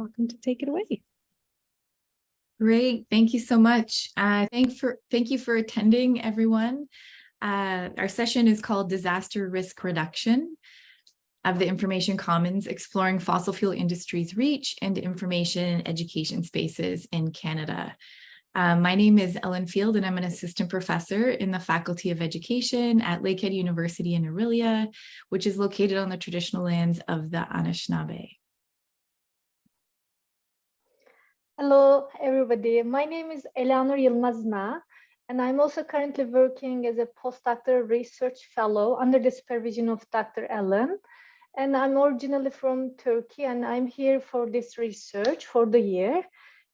welcome to take it away. Great, thank you so much. Thank you for attending, everyone. Our session is called Disaster Risk Reduction of the Information Commons, Exploring Fossil Fuel Industry's Reach into Information Education Spaces in Canada. My name is Ellen Field, and I'm an assistant professor in the Faculty of Education at Lakehead University in Orillia, which is located on the traditional lands of the Anishinaabe. Hello, everybody. My name is Eleanor Yılmazna, and I'm also currently working as a postdoctoral research fellow under the supervision of Dr. Ellen. And I'm originally from Turkey, and I'm here for this research for the year.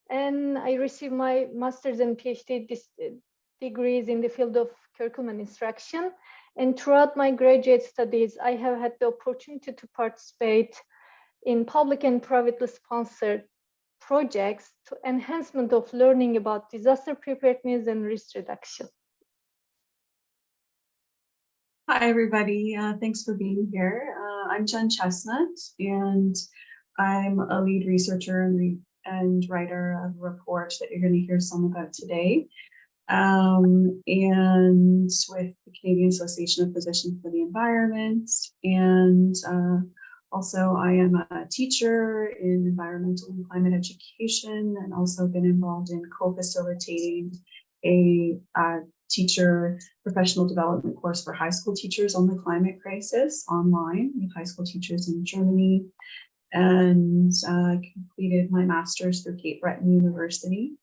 And I received my master's and PhD degrees in the field of curriculum instruction. And throughout my graduate studies, I have had the opportunity to participate in public and privately sponsored projects to enhancement of learning about disaster preparedness and risk reduction. Hi, everybody. Thanks for being here. I'm Jen Chestnut, and I'm a lead researcher and writer of a report that you're going to hear some about today. And with the Canadian Association of Physicians for the Environment, and also, I am a teacher in environmental and climate education, and also been involved in co-facilitating a teacher professional development course for high school teachers on the climate crisis online with high school teachers in Germany, and completed my master's through Cape Breton University,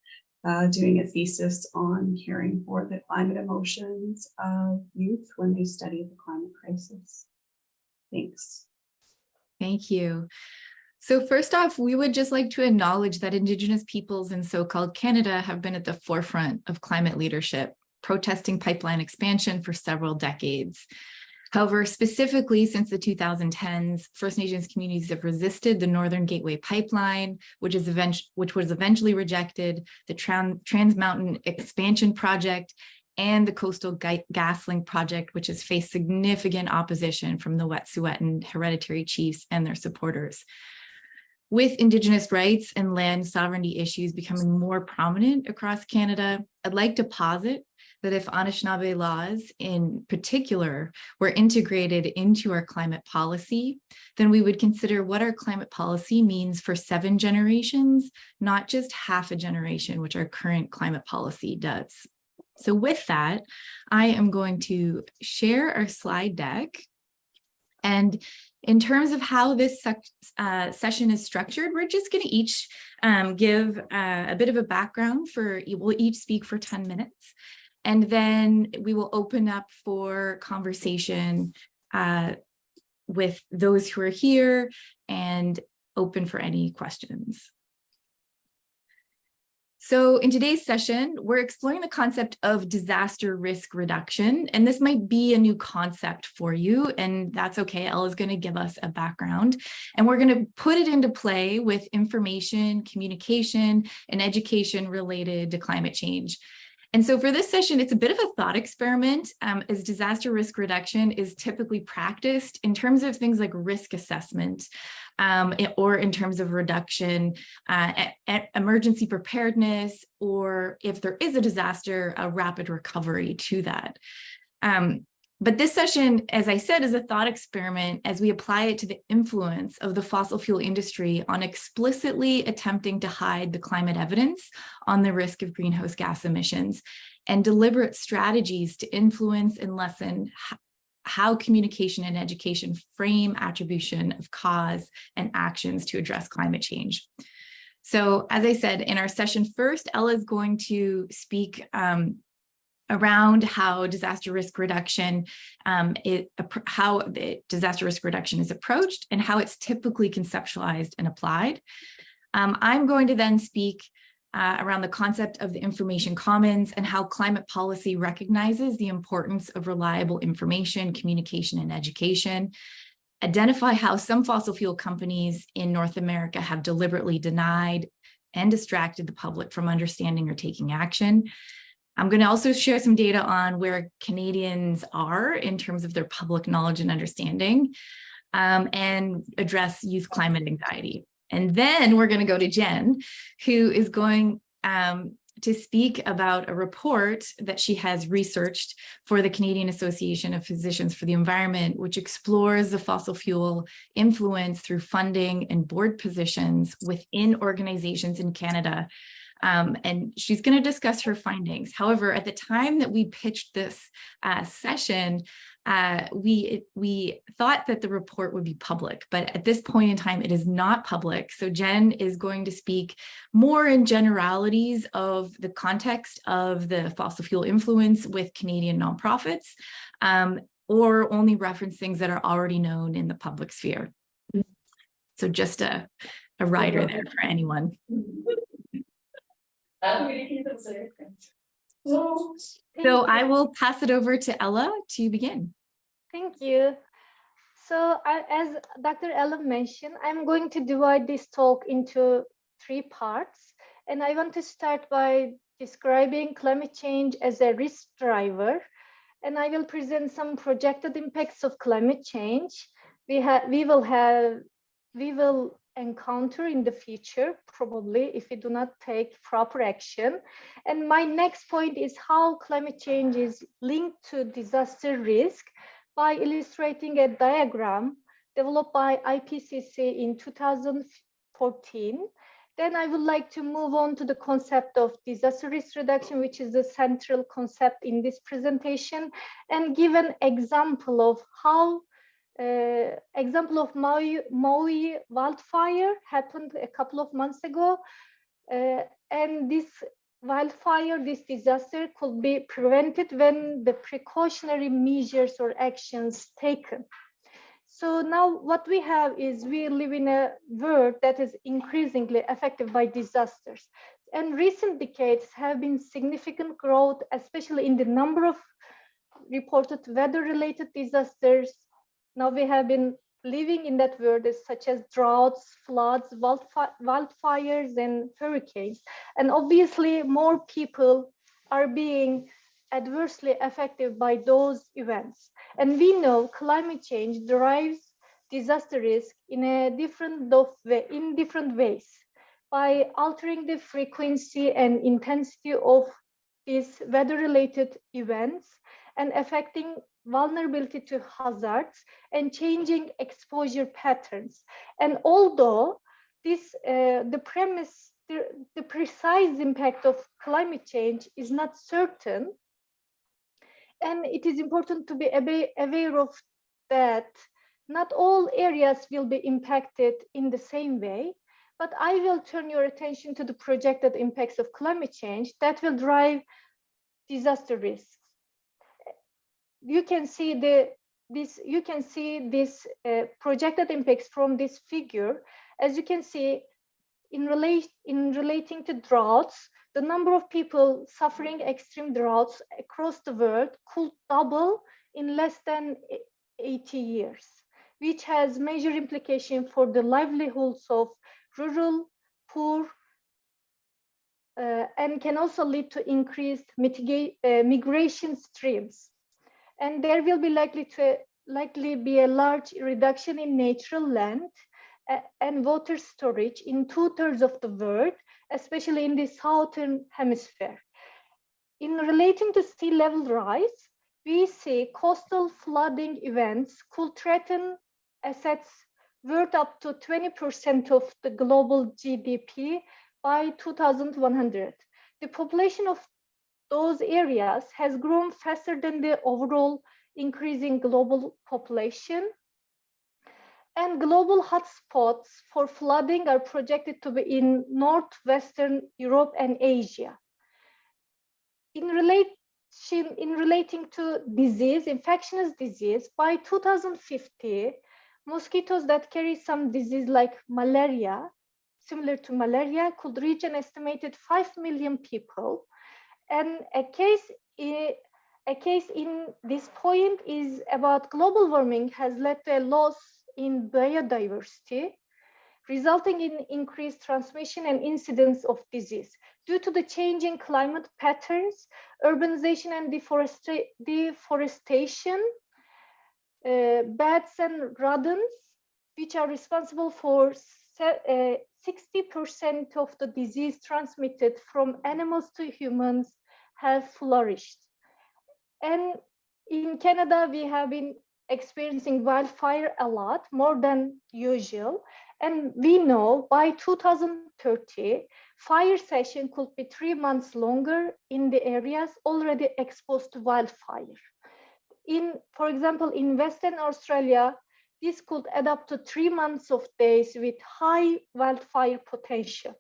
doing a thesis on caring for the climate emotions of youth when they study the climate crisis. Thanks. Thank you. So first off, we would just like to acknowledge that Indigenous peoples in so-called Canada have been at the forefront of climate leadership, protesting pipeline expansion for several decades. However, specifically since the 2010s, First Nations communities have resisted the Northern Gateway Pipeline, which was eventually rejected, the Trans Mountain Expansion Project, and the Coastal GasLink project, which has faced significant opposition from the Wet'suwet'en hereditary chiefs and their supporters. With Indigenous rights and land sovereignty issues becoming more prominent across Canada, I'd like to posit that if Anishinaabe laws in particular were integrated into our climate policy, then we would consider what our climate policy means for 7 generations, not just half a generation, which our current climate policy does. So with that, I am going to share our slide deck. And in terms of how this session is structured, we're just going to each give a bit of a background we'll each speak for 10 minutes. And then we will open up for conversation with those who are here and open for any questions. So in today's session, we're exploring the concept of disaster risk reduction, and this might be a new concept for you, and that's okay. Ella's going to give us a background, and we're going to put it into play with information, communication, and education related to climate change. And so for this session, it's a bit of a thought experiment, as disaster risk reduction is typically practiced in terms of things like risk assessment, or in terms of reduction, emergency preparedness, or if there is a disaster, a rapid recovery to that. But this session, as I said, is a thought experiment as we apply it to the influence of the fossil fuel industry on explicitly attempting to hide the climate evidence on the risk of greenhouse gas emissions and deliberate strategies to influence and lessen how communication and education frame attribution of cause and actions to address climate change. So as I said, in our session first, Ella is going to speak around how disaster risk reduction is approached and how it's typically conceptualized and applied. I'm going to then speak around the concept of the information commons and how climate policy recognizes the importance of reliable information, communication, and education, identify how some fossil fuel companies in North America have deliberately denied and distracted the public from understanding or taking action. I'm going to also share some data on where Canadians are in terms of their public knowledge and understanding, and address youth climate anxiety. And then we're going to go to Jen, who is going to speak about a report that she has researched for the Canadian Association of Physicians for the Environment, which explores the fossil fuel influence through funding and board positions within organizations in Canada. And she's going to discuss her findings. However, at the time that we pitched this session, we thought that the report would be public, but at this point in time, it is not public. So Jen is going to speak more in generalities of the context of the fossil fuel influence with Canadian nonprofits, or only reference things that are already known in the public sphere. So just a rider there for anyone. So I will pass it over to Ella to begin. Thank you. So as Dr. Ellen mentioned, I'm going to divide this talk into 3 parts. And I want to start by describing climate change as a risk driver. And I will present some projected impacts of climate change we will encounter in the future, probably, if we do not take proper action. And my next point is how climate change is linked to disaster risk by illustrating a diagram developed by IPCC in 2014. Then I would like to move on to the concept of disaster risk reduction, which is the central concept in this presentation, and give an example of how Maui wildfire happened a couple of months ago. And this wildfire, this disaster could be prevented when the precautionary measures or actions taken. So now what we have is we live in a world that is increasingly affected by disasters. And recent decades have been significant growth, especially in the number of reported weather-related disasters. Now we have been living in that world, such as droughts, floods, wildfires, and hurricanes. And obviously more people are being adversely affected by those events. And we know climate change drives disaster risk in different ways by altering the frequency and intensity of these weather-related events and affecting vulnerability to hazards and changing exposure patterns. And although this, the precise impact of climate change is not certain, and it is important to be aware of that not all areas will be impacted in the same way, but I will turn your attention to the projected impacts of climate change that will drive disaster risks. You can see this projected impacts from this figure. As you can see, in relating to droughts, the number of people suffering extreme droughts across the world could double in less than 80 years, which has major implication for the livelihoods of rural, poor, and can also lead to increased migration streams. And there will be likely be a large reduction in natural land and water storage in 2/3 of the world, especially in the southern hemisphere. In relating to sea level rise, we see coastal flooding events could threaten assets worth up to 20% of the global GDP by 2100. The population of those areas has grown faster than the overall increasing global population. And global hotspots for flooding are projected to be in northwestern Europe and Asia. In relating to disease, infectious disease, by 2050, mosquitoes that carry some disease like malaria, similar to malaria, could reach an estimated 5 million people. And a case in this point is about global warming has led to a loss in biodiversity, resulting in increased transmission and incidence of disease. Due to the changing climate patterns, urbanization and deforestation, bats and rodents, which are responsible for 60% of the disease transmitted from animals to humans have flourished. And in Canada, we have been experiencing wildfire a lot, more than usual. And we know by 2030, fire session could be 3 months longer in the areas already exposed to wildfire. For example, in Western Australia, this could add up to 3 months of days with high wildfire potential.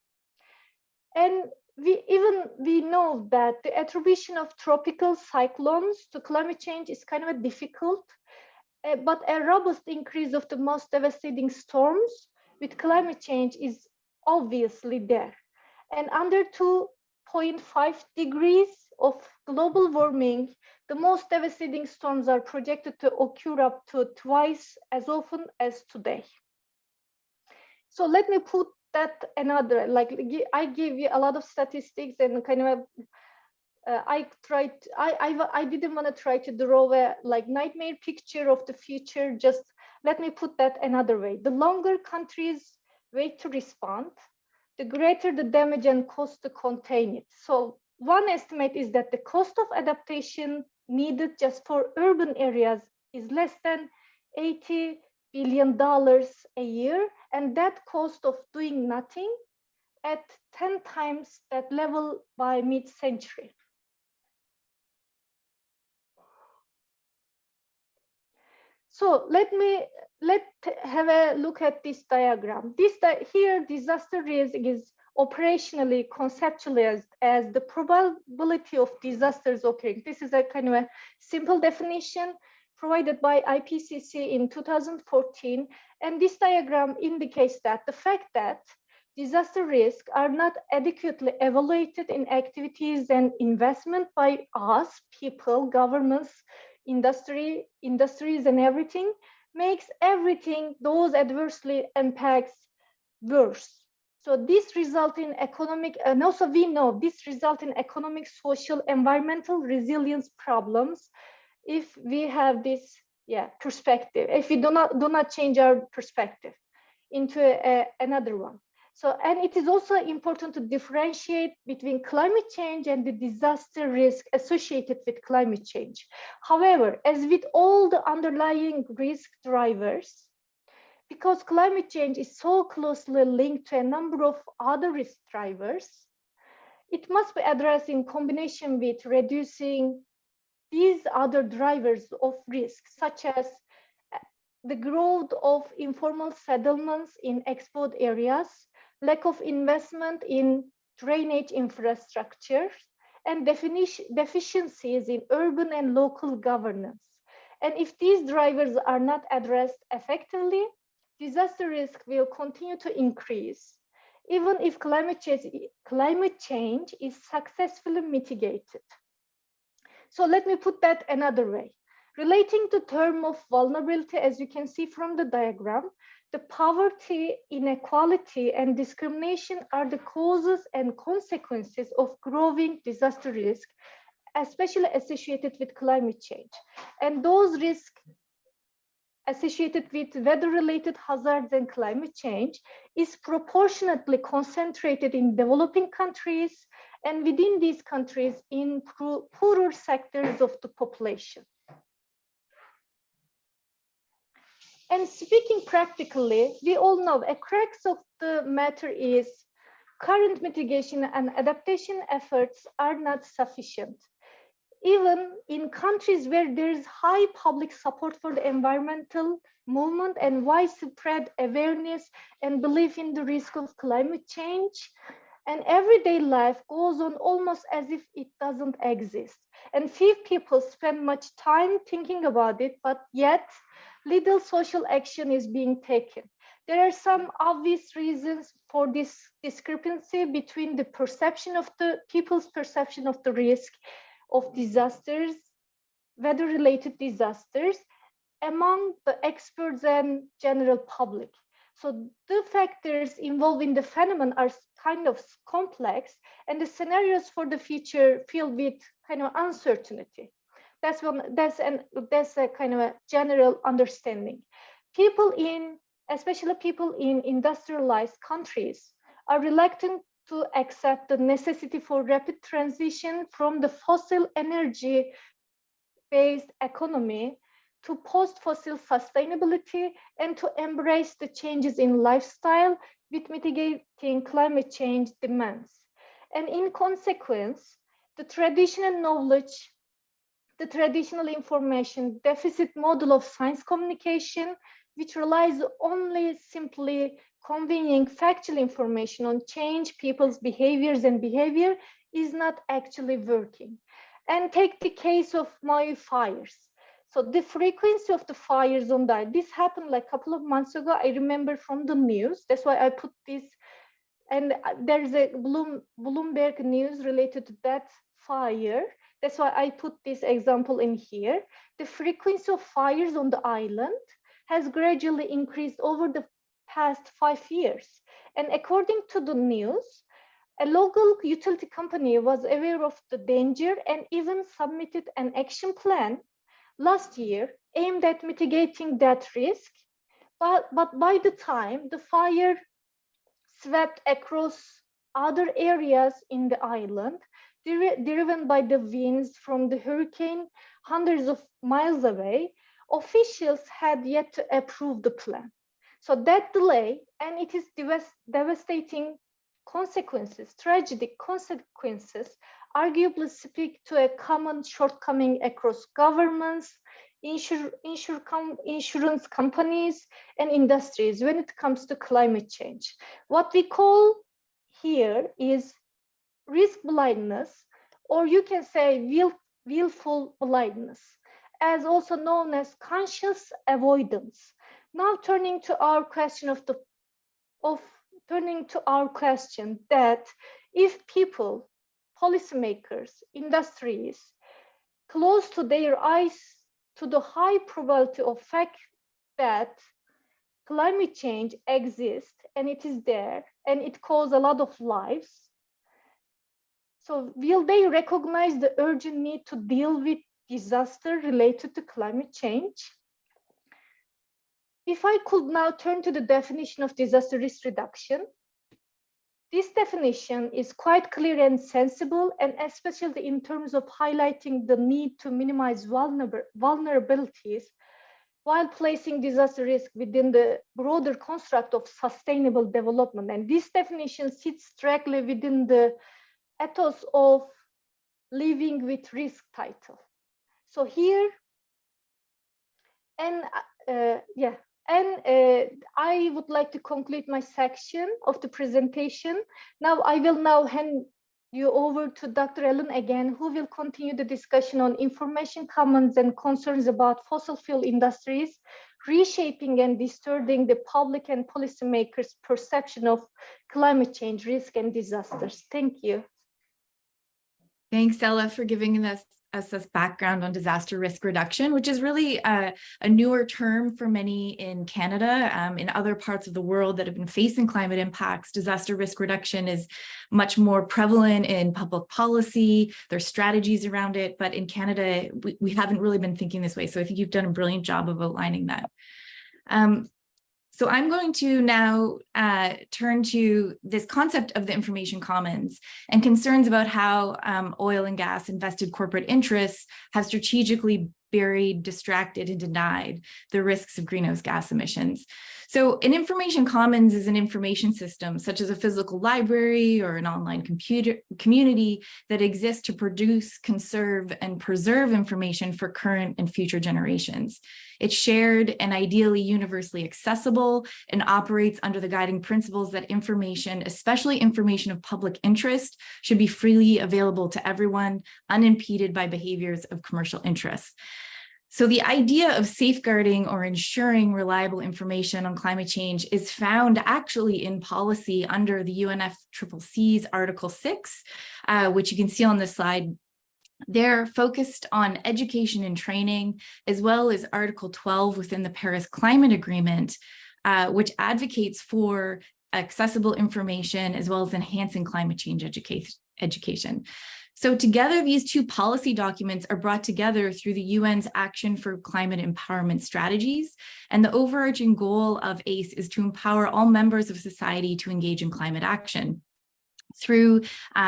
And we know that the attribution of tropical cyclones to climate change is kind of difficult, but a robust increase of the most devastating storms with climate change is obviously there. And under 2.5 degrees of global warming, the most devastating storms are projected to occur up to twice as often as today. So let me put that another, like I give you a lot of statistics and kind of I didn't want to try to draw a like nightmare picture of the future. Just let me put that another way. The longer countries wait to respond, the greater the damage and cost to contain it. So one estimate is that the cost of adaptation needed just for urban areas is less than $80 billion a year, and that cost of doing nothing at 10 times that level by mid-century. So let's have a look at this diagram. Here, disaster risk is operationally conceptualized as the probability of disasters occurring. This is a kind of a simple definition provided by IPCC in 2014. And this diagram indicates that the fact that disaster risks are not adequately evaluated in activities and investment by us, people, governments, industries and everything, makes everything those adversely impacts worse. So this results in economic, and also we know this results in economic, social, environmental resilience problems if we have this perspective, if we do not change our perspective into another one. So, and it is also important to differentiate between climate change and the disaster risk associated with climate change. However, as with all the underlying risk drivers, because climate change is so closely linked to a number of other risk drivers, it must be addressed in combination with reducing these other drivers of risk, such as the growth of informal settlements in exposed areas, lack of investment in drainage infrastructure, and deficiencies in urban and local governance. And if these drivers are not addressed effectively, disaster risk will continue to increase, even if climate change is successfully mitigated. So let me put that another way. Relating to the term of vulnerability, as you can see from the diagram, the poverty, inequality, and discrimination are the causes and consequences of growing disaster risk, especially associated with climate change. And those risks associated with weather-related hazards and climate change is proportionately concentrated in developing countries and within these countries in poorer sectors of the population. And speaking practically, we all know a crux of the matter is current mitigation and adaptation efforts are not sufficient. Even in countries where there is high public support for the environmental movement and widespread awareness and belief in the risk of climate change, and everyday life goes on almost as if it doesn't exist. And few people spend much time thinking about it, but yet little social action is being taken. There are some obvious reasons for this discrepancy between the perception of the people's perception of the risk of disasters, weather-related disasters, among the experts and general public. So the factors involved in the phenomenon are kind of complex, and the scenarios for the future filled with kind of uncertainty. That's a kind of a general understanding. People in especially people in industrialized countries, are reluctant to accept the necessity for rapid transition from the fossil energy-based economy to post-fossil sustainability and to embrace the changes in lifestyle with mitigating climate change demands. And in consequence, the traditional knowledge, the traditional information deficit model of science communication, which relies only simply conveying factual information on change people's behaviors and behavior, is not actually working. And take the case of Maui fires. So the frequency of the fires on that, this happened like a couple of months ago. I remember from the news. That's why I put this. And there's a Bloomberg news related to that fire. That's why I put this example in here. The frequency of fires on the island has gradually increased over the past 5 years. And according to the news, a local utility company was aware of the danger and even submitted an action plan last year aimed at mitigating that risk. But by the time the fire swept across other areas in the island, driven by the winds from the hurricane hundreds of miles away, officials had yet to approve the plan. So that delay, and it is devastating consequences, tragic consequences, arguably speak to a common shortcoming across governments, insurance companies, and industries when it comes to climate change. What we call here is risk blindness, or you can say willful blindness, as also known as conscious avoidance. Now turning to our question that if people, policymakers, industries close to their eyes to the high probability of fact that climate change exists and it is there and it causes a lot of lives, so will they recognize the urgent need to deal with disaster related to climate change? If I could now turn to the definition of disaster risk reduction, this definition is quite clear and sensible, and especially in terms of highlighting the need to minimize vulnerabilities while placing disaster risk within the broader construct of sustainable development. And this definition sits directly within the ethos of living with risk title. So here, I would like to conclude my section of the presentation. Now I will hand you over to Dr. Ellen again, who will continue the discussion on information commons and concerns about fossil fuel industries, reshaping and distorting the public and policymakers' perception of climate change risk and disasters. Thank you. Thanks, Ella, for giving us this background on disaster risk reduction, which is really a newer term for many in Canada. In other parts of the world that have been facing climate impacts, disaster risk reduction is much more prevalent in public policy. There's strategies around it, but in Canada, we haven't really been thinking this way. So I think you've done a brilliant job of outlining that. So I'm going to now turn to this concept of the information commons and concerns about how oil and gas invested corporate interests have strategically buried, distracted, and denied the risks of greenhouse gas emissions. So an information commons is an information system, such as a physical library or an online community that exists to produce, conserve, and preserve information for current and future generations. It's shared and ideally universally accessible and operates under the guiding principles that information, especially information of public interest, should be freely available to everyone, unimpeded by behaviors of commercial interests. So the idea of safeguarding or ensuring reliable information on climate change is found actually in policy under the UNFCCC's Article 6, which you can see on this slide. They're focused on education and training, as well as Article 12 within the Paris Climate Agreement, which advocates for accessible information, as well as enhancing climate change education. So together, these two policy documents are brought together through the UN's Action for Climate Empowerment Strategies. And the overarching goal of ACE is to empower all members of society to engage in climate action through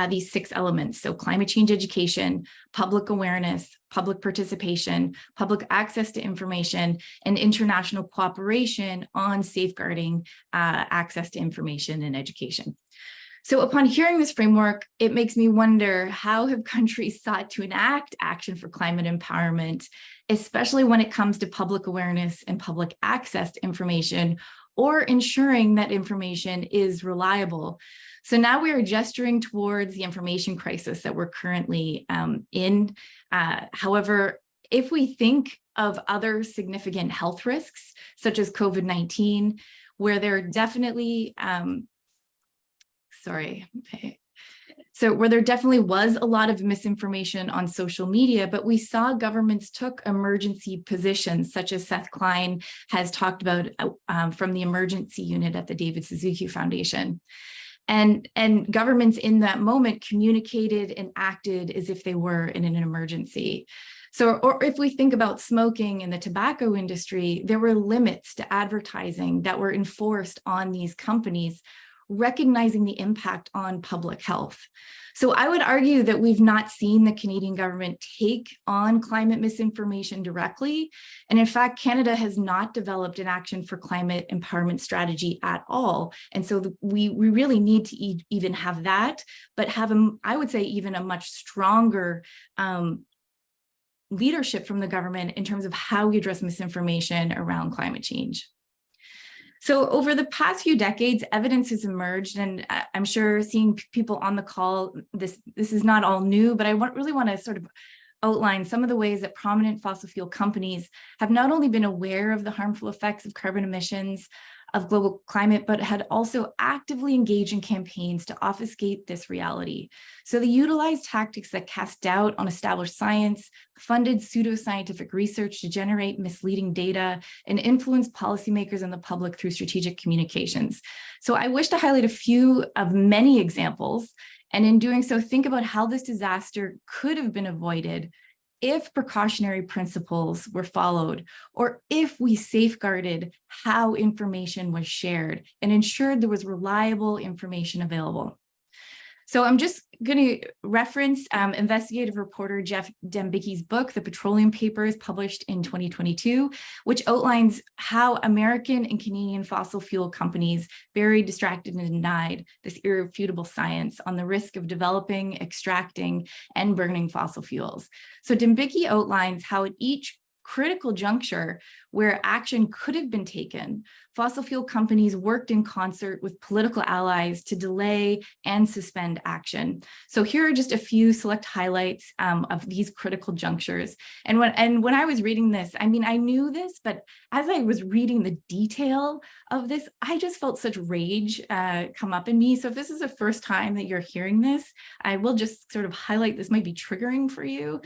these 6 elements. So climate change education, public awareness, public participation, public access to information, and international cooperation on safeguarding access to information and education. So upon hearing this framework, it makes me wonder, how have countries sought to enact action for climate empowerment, especially when it comes to public awareness and public access to information, or ensuring that information is reliable? So now we are gesturing towards the information crisis that we're currently in. However, if we think of other significant health risks, such as COVID-19, where there definitely, where there definitely was a lot of misinformation on social media, but we saw governments took emergency positions, such as Seth Klein has talked about from the emergency unit at the David Suzuki Foundation. And governments in that moment communicated and acted as if they were in an emergency. So, or if we think about smoking in the tobacco industry, there were limits to advertising that were enforced on these companies, recognizing the impact on public health. So I would argue that we've not seen the Canadian government take on climate misinformation directly. And in fact, Canada has not developed an action for climate empowerment strategy at all. And so we really need to even have that, but have, I would say, even a much stronger leadership from the government in terms of how we address misinformation around climate change. So over the past few decades, evidence has emerged, and I'm sure seeing people on the call, this is not all new, but I really want to sort of outline some of the ways that prominent fossil fuel companies have not only been aware of the harmful effects of carbon emissions of global climate, but had also actively engaged in campaigns to obfuscate this reality. So they utilized tactics that cast doubt on established science, funded pseudoscientific research to generate misleading data, and influenced policymakers and the public through strategic communications. So I wish to highlight a few of many examples, and in doing so, think about how this disaster could have been avoided if precautionary principles were followed, or if we safeguarded how information was shared and ensured there was reliable information available. So I'm just going to reference investigative reporter Jeff Dembicki's book, The Petroleum Papers, published in 2022, which outlines how American and Canadian fossil fuel companies buried, distracted, and denied this irrefutable science on the risk of developing, extracting, and burning fossil fuels. So Dembicki outlines how at each critical juncture where action could have been taken, fossil fuel companies worked in concert with political allies to delay and suspend action. So here are just a few select highlights of these critical junctures. And when I was reading this, I mean, I knew this, but as I was reading the detail of this, I just felt such rage come up in me. So if this is the first time that you're hearing this, I will just sort of highlight, this might be triggering for you.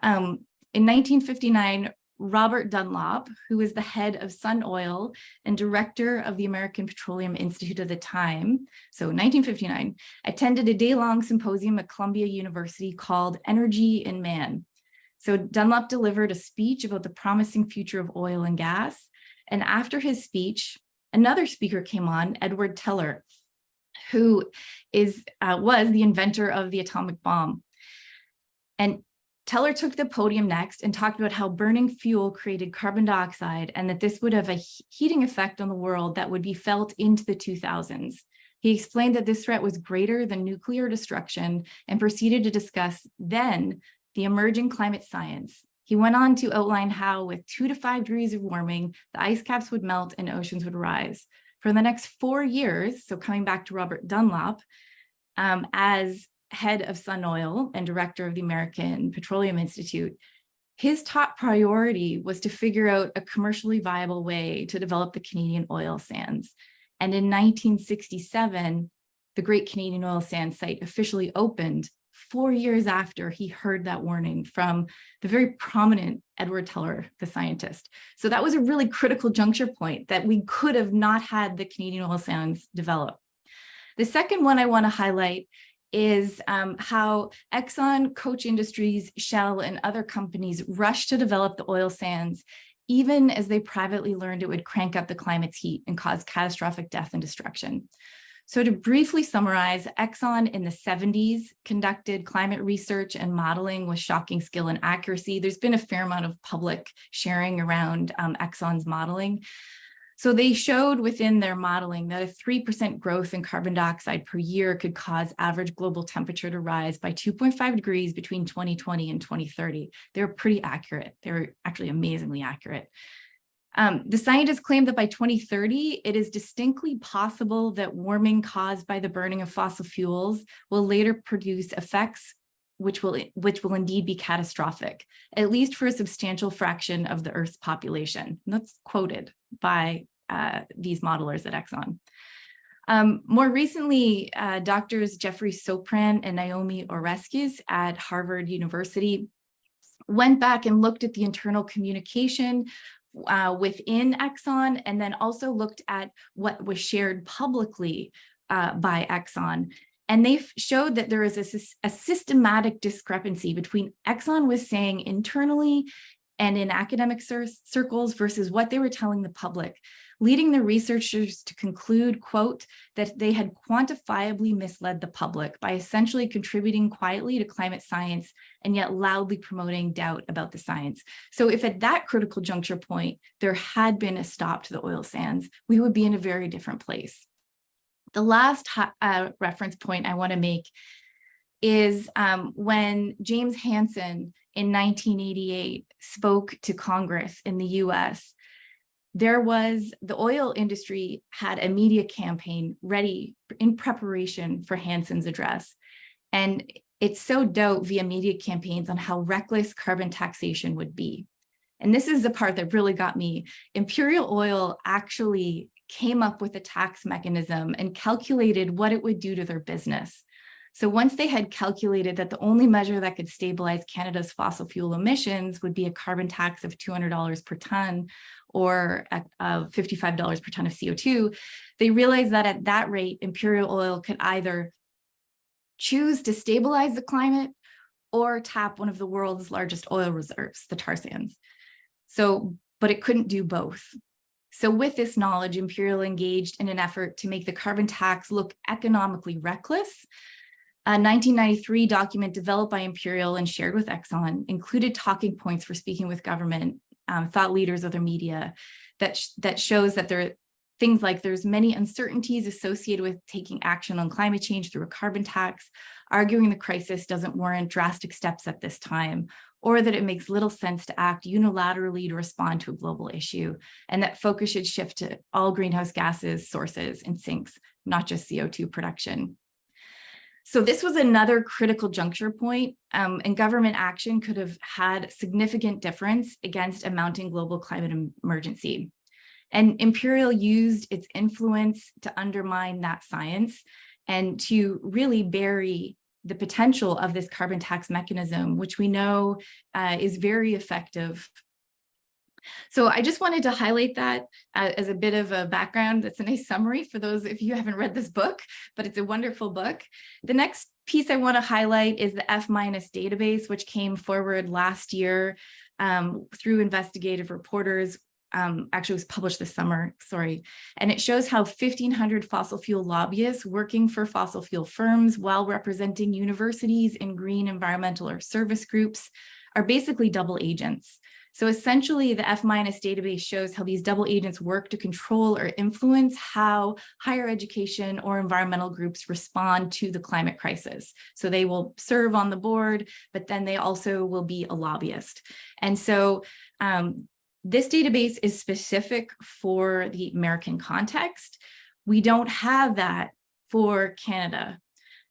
In 1959, Robert Dunlop, who was the head of Sun Oil and director of the American Petroleum Institute at the time, so 1959, attended a day-long symposium at Columbia University called Energy in Man. So Dunlop delivered a speech about the promising future of oil and gas. And after his speech, another speaker came on, Edward Teller, who was the inventor of the atomic bomb. And Teller took the podium next and talked about how burning fuel created carbon dioxide and that this would have a heating effect on the world that would be felt into the 2000s. He explained that this threat was greater than nuclear destruction and proceeded to discuss then the emerging climate science. He went on to outline how with 2 to 5 degrees of warming, the ice caps would melt and oceans would rise. For the next 4 years, so coming back to Robert Dunlop, as head of Sun Oil and director of the American Petroleum Institute, his top priority was to figure out a commercially viable way to develop the Canadian oil sands. And in 1967, the Great Canadian Oil Sands site officially opened 4 years after he heard that warning from the very prominent Edward Teller, the scientist. So that was a really critical juncture point that we could have not had the Canadian oil sands develop. The second one I want to highlight is how Exxon, Koch Industries, Shell, and other companies rushed to develop the oil sands, even as they privately learned it would crank up the climate's heat and cause catastrophic death and destruction. So to briefly summarize, Exxon in the 70s conducted climate research and modeling with shocking skill and accuracy. There's been a fair amount of public sharing around Exxon's modeling. So they showed within their modeling that a 3% growth in carbon dioxide per year could cause average global temperature to rise by 2.5 degrees between 2020 and 2030. They were pretty accurate. They were actually amazingly accurate. The scientists claim that by 2030, it is distinctly possible that warming caused by the burning of fossil fuels will later produce effects which will indeed be catastrophic, at least for a substantial fraction of the Earth's population. And that's quoted by these modelers at Exxon. More recently, doctors Jeffrey Sopran and Naomi Oreskes at Harvard University went back and looked at the internal communication within Exxon, and then also looked at what was shared publicly by Exxon. And they showed that there is a systematic discrepancy between Exxon was saying internally and in academic circles versus what they were telling the public, leading the researchers to conclude, quote, that they had quantifiably misled the public by essentially contributing quietly to climate science and yet loudly promoting doubt about the science. So if at that critical juncture point, there had been a stop to the oil sands, we would be in a very different place. The last reference point I want to make is when James Hansen in 1988 spoke to Congress in the US, the oil industry had a media campaign ready in preparation for Hansen's address. And it sowed doubt via media campaigns on how reckless carbon taxation would be. And this is the part that really got me. Imperial Oil actually came up with a tax mechanism and calculated what it would do to their business. So once they had calculated that the only measure that could stabilize Canada's fossil fuel emissions would be a carbon tax of $200 per ton or $55 per ton of CO2, they realized that at that rate, Imperial Oil could either choose to stabilize the climate or tap one of the world's largest oil reserves, the tar sands. But it couldn't do both. So with this knowledge, Imperial engaged in an effort to make the carbon tax look economically reckless. A 1993 document developed by Imperial and shared with Exxon included talking points for speaking with government, thought leaders of the media, that shows that there are things like there's many uncertainties associated with taking action on climate change through a carbon tax, arguing the crisis doesn't warrant drastic steps at this time, or that it makes little sense to act unilaterally to respond to a global issue, and that focus should shift to all greenhouse gases, sources, and sinks, not just CO2 production. So this was another critical juncture point, and government action could have had significant difference against a mounting global climate emergency. And Imperial used its influence to undermine that science and to really bury the potential of this carbon tax mechanism, which we know is very effective. So I just wanted to highlight that as a bit of a background. That's a nice summary for those if you haven't read this book, but it's a wonderful book. The next piece I want to highlight is the F- database, which came forward last year through investigative reporters. Actually was published this summer, sorry. And it shows how 1,500 fossil fuel lobbyists working for fossil fuel firms while representing universities and green environmental or service groups are basically double agents. So essentially the F- database shows how these double agents work to control or influence how higher education or environmental groups respond to the climate crisis. So they will serve on the board, but then they also will be a lobbyist. And so this database is specific for the American context. We don't have that for Canada.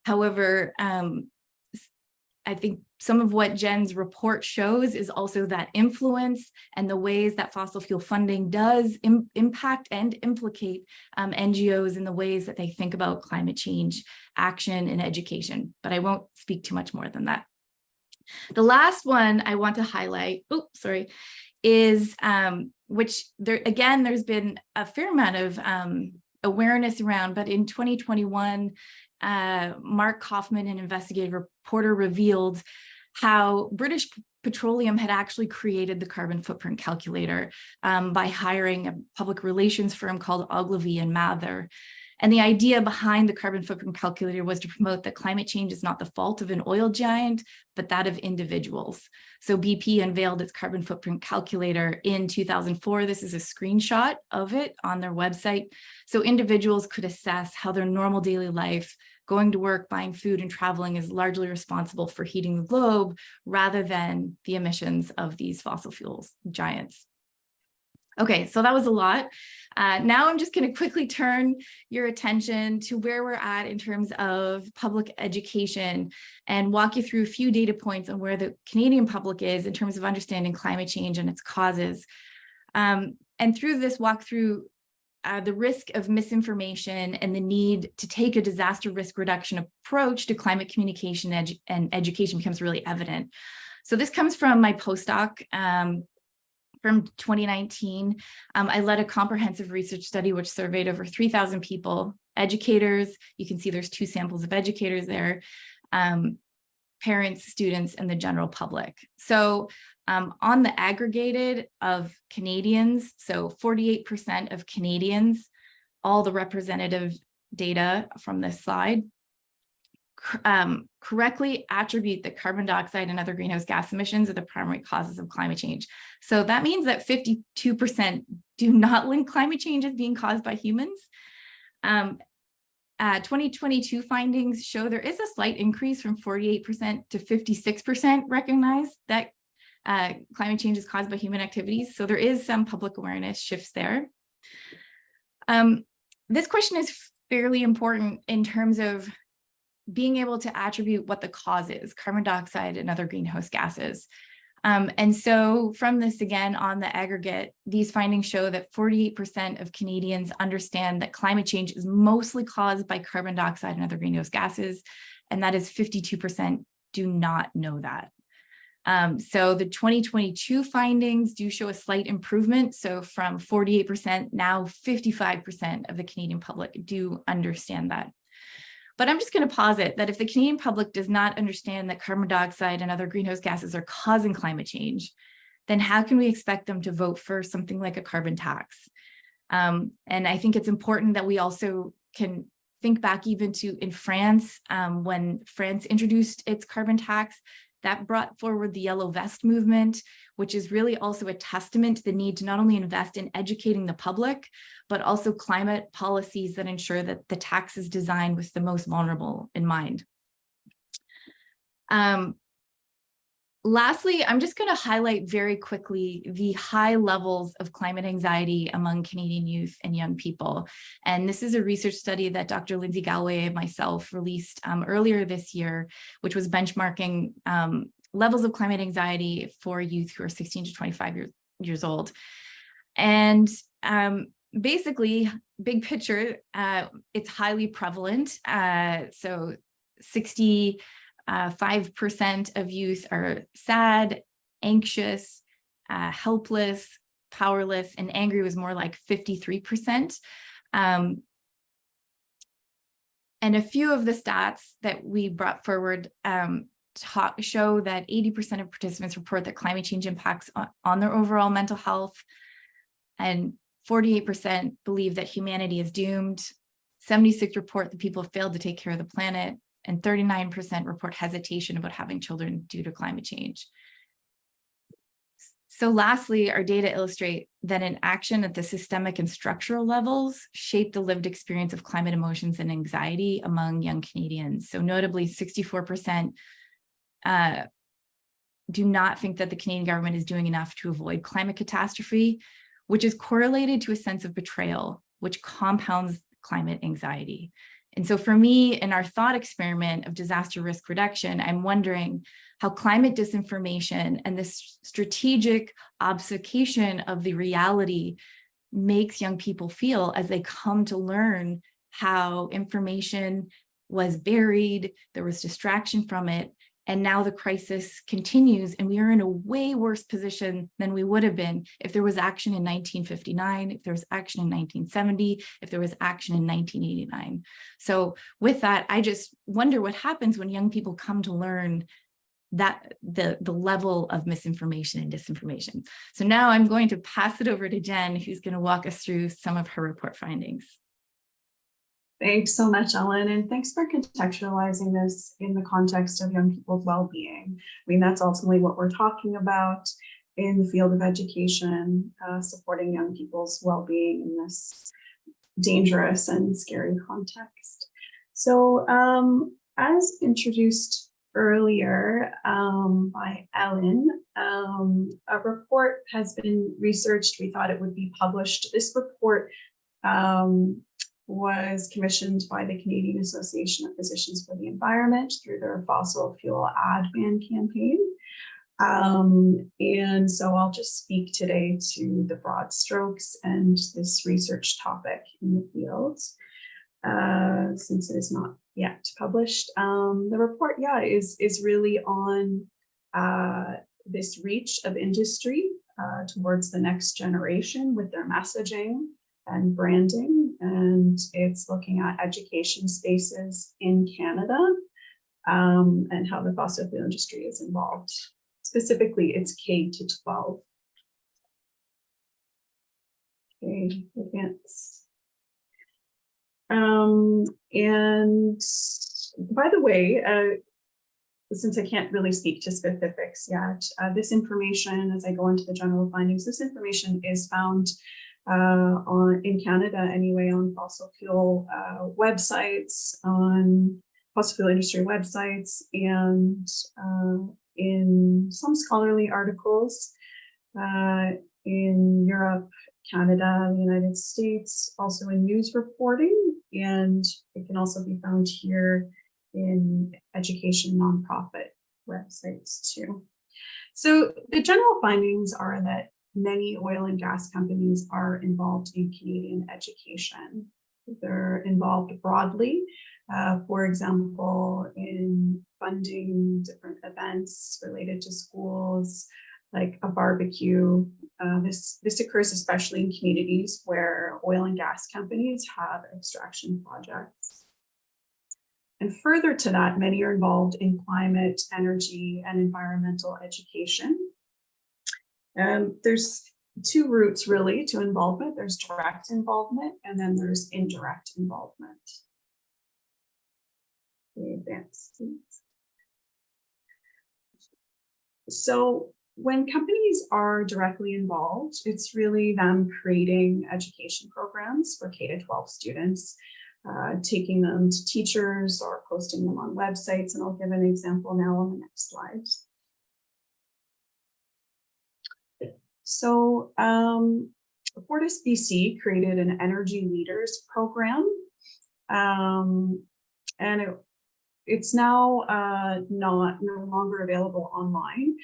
However, I think some of what Jen's report shows is also that influence and the ways that fossil fuel funding does impact and implicate NGOs in the ways that they think about climate change, action, and education. But I won't speak too much more than that. The last one I want to highlight, is which there again, there's been a fair amount of awareness around, but in 2021, Mark Kaufman, an investigative reporter, revealed how British Petroleum had actually created the carbon footprint calculator by hiring a public relations firm called Ogilvy and Mather. And the idea behind the carbon footprint calculator was to promote that climate change is not the fault of an oil giant, but that of individuals. So BP unveiled its carbon footprint calculator in 2004. This is a screenshot of it on their website. So individuals could assess how their normal daily life, going to work, buying food, and traveling is largely responsible for heating the globe rather than the emissions of these fossil fuels giants. Okay, so that was a lot. Now I'm just going to quickly turn your attention to where we're at in terms of public education and walk you through a few data points on where the Canadian public is in terms of understanding climate change and its causes. And through this walkthrough, the risk of misinformation and the need to take a disaster risk reduction approach to climate communication and education becomes really evident. So this comes from my postdoc from 2019. I led a comprehensive research study which surveyed over 3,000 people, educators. You can see there's 2 samples of educators there, parents, students, and the general public. So on the aggregated of Canadians, so 48% of Canadians, all the representative data from this slide, correctly attribute that carbon dioxide and other greenhouse gas emissions are the primary causes of climate change. So that means that 52% do not link climate change as being caused by humans. 2022 findings show there is a slight increase from 48% to 56% recognize that climate change is caused by human activities. So there is some public awareness shifts there. This question is fairly important in terms of being able to attribute what the cause is, carbon dioxide and other greenhouse gases. And so from this, again, on the aggregate, these findings show that 48% of Canadians understand that climate change is mostly caused by carbon dioxide and other greenhouse gases, and that is 52% do not know that. So the 2022 findings do show a slight improvement. So from 48%, now 55% of the Canadian public do understand that. But I'm just going to posit that if the Canadian public does not understand that carbon dioxide and other greenhouse gases are causing climate change, then how can we expect them to vote for something like a carbon tax? And I think it's important that we also can think back even to in France, when France introduced its carbon tax, that brought forward the Yellow Vest movement, which is really also a testament to the need to not only invest in educating the public, but also climate policies that ensure that the tax is designed with the most vulnerable in mind. Lastly, I'm just going to highlight very quickly the high levels of climate anxiety among Canadian youth and young people. And this is a research study that Dr. Lindsay Galway and myself released earlier this year, which was benchmarking levels of climate anxiety for youth who are 16 to 25 years old. And basically, big picture, it's highly prevalent. So 65% of youth are sad, anxious, helpless, powerless, and angry was more like 53%. And a few of the stats that we brought forward show that 80% of participants report that climate change impacts on their overall mental health, and 48% believe that humanity is doomed. 76% report that people have failed to take care of the planet, and 39% report hesitation about having children due to climate change. So lastly, our data illustrate that inaction at the systemic and structural levels shape the lived experience of climate emotions and anxiety among young Canadians. So notably, 64% do not think that the Canadian government is doing enough to avoid climate catastrophe, which is correlated to a sense of betrayal, which compounds climate anxiety. And so for me, in our thought experiment of disaster risk reduction, I'm wondering how climate disinformation and this strategic obfuscation of the reality makes young people feel as they come to learn how information was buried, there was distraction from it, And now the crisis continues, and we are in a way worse position than we would have been if there was action in 1959, if there was action in 1970, if there was action in 1989. So with that, I just wonder what happens when young people come to learn that the level of misinformation and disinformation. So now I'm going to pass it over to Jen, who's going to walk us through some of her report findings. Thanks so much, Ellen, and thanks for contextualizing this in the context of young people's well-being. I mean, that's ultimately what we're talking about in the field of education, supporting young people's well-being in this dangerous and scary context. So as introduced earlier by Ellen, a report has been researched. We thought it would be published. This report was commissioned by the Canadian Association of Physicians for the Environment through their fossil fuel ad ban campaign. And so I'll just speak today to the broad strokes and this research topic in the field, since it is not yet published. The report, is really on this reach of industry towards the next generation with their messaging and branding, and it's looking at education spaces in Canada and how the fossil fuel industry is involved. Specifically, it's K-12. Okay, advance. And by the way, since I can't really speak to specifics yet, this information, as I go into the general findings, this information is found in Canada anyway, on fossil fuel websites, on fossil fuel industry websites, and in some scholarly articles in Europe, Canada, the United States, also in news reporting, and it can also be found here in education nonprofit websites too. So the general findings are that many oil and gas companies are involved in Canadian education. They're involved broadly, for example, in funding different events related to schools, like a barbecue. This occurs especially in communities where oil and gas companies have extraction projects. And further to that, many are involved in climate, energy, and environmental education. There's two routes really to involvement. There's direct involvement, and then there's indirect involvement. Advance, please. So when companies are directly involved, it's really them creating education programs for K-12 students, taking them to teachers or posting them on websites. And I'll give an example now on the next slide. So Fortis BC created an Energy Leaders program, and it's now no longer available online,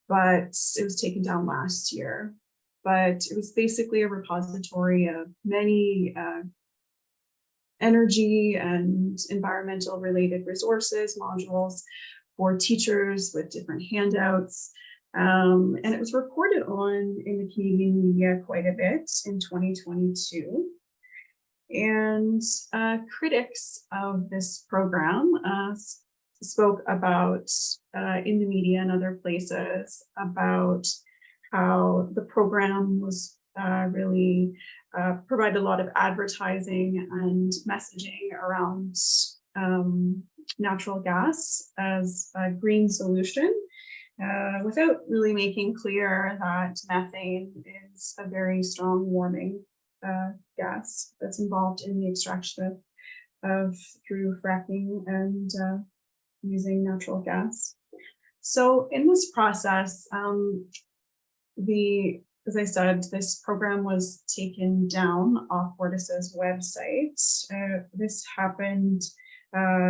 but it was taken down last year. But it was basically a repository of many energy and environmental related resources, modules for teachers with different handouts. And it was reported on in the Canadian media quite a bit in 2022. And critics of this program spoke about in the media and other places about how the program was really provided a lot of advertising and messaging around natural gas as a green solution, without really making clear that methane is a very strong warming gas that's involved in the extraction of through fracking and using natural gas. So in this process, as I said, this program was taken down off Fortis's website. This happened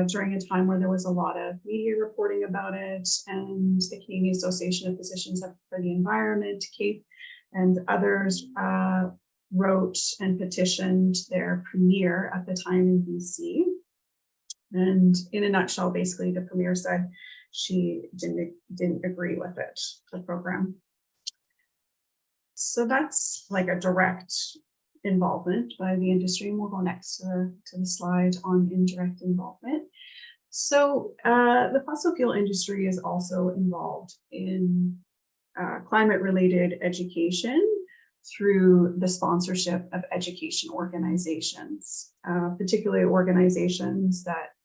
during a time where there was a lot of media reporting about it, and the Canadian Association of Physicians for the Environment, CAPE, and others wrote and petitioned their premier at the time in BC. And in a nutshell, basically, the premier said, she didn't agree with it, the program. So that's like a direct involvement by the industry, and we'll go next to the slide on indirect involvement. So the fossil fuel industry is also involved in climate-related education through the sponsorship of education organizations, particularly organizations that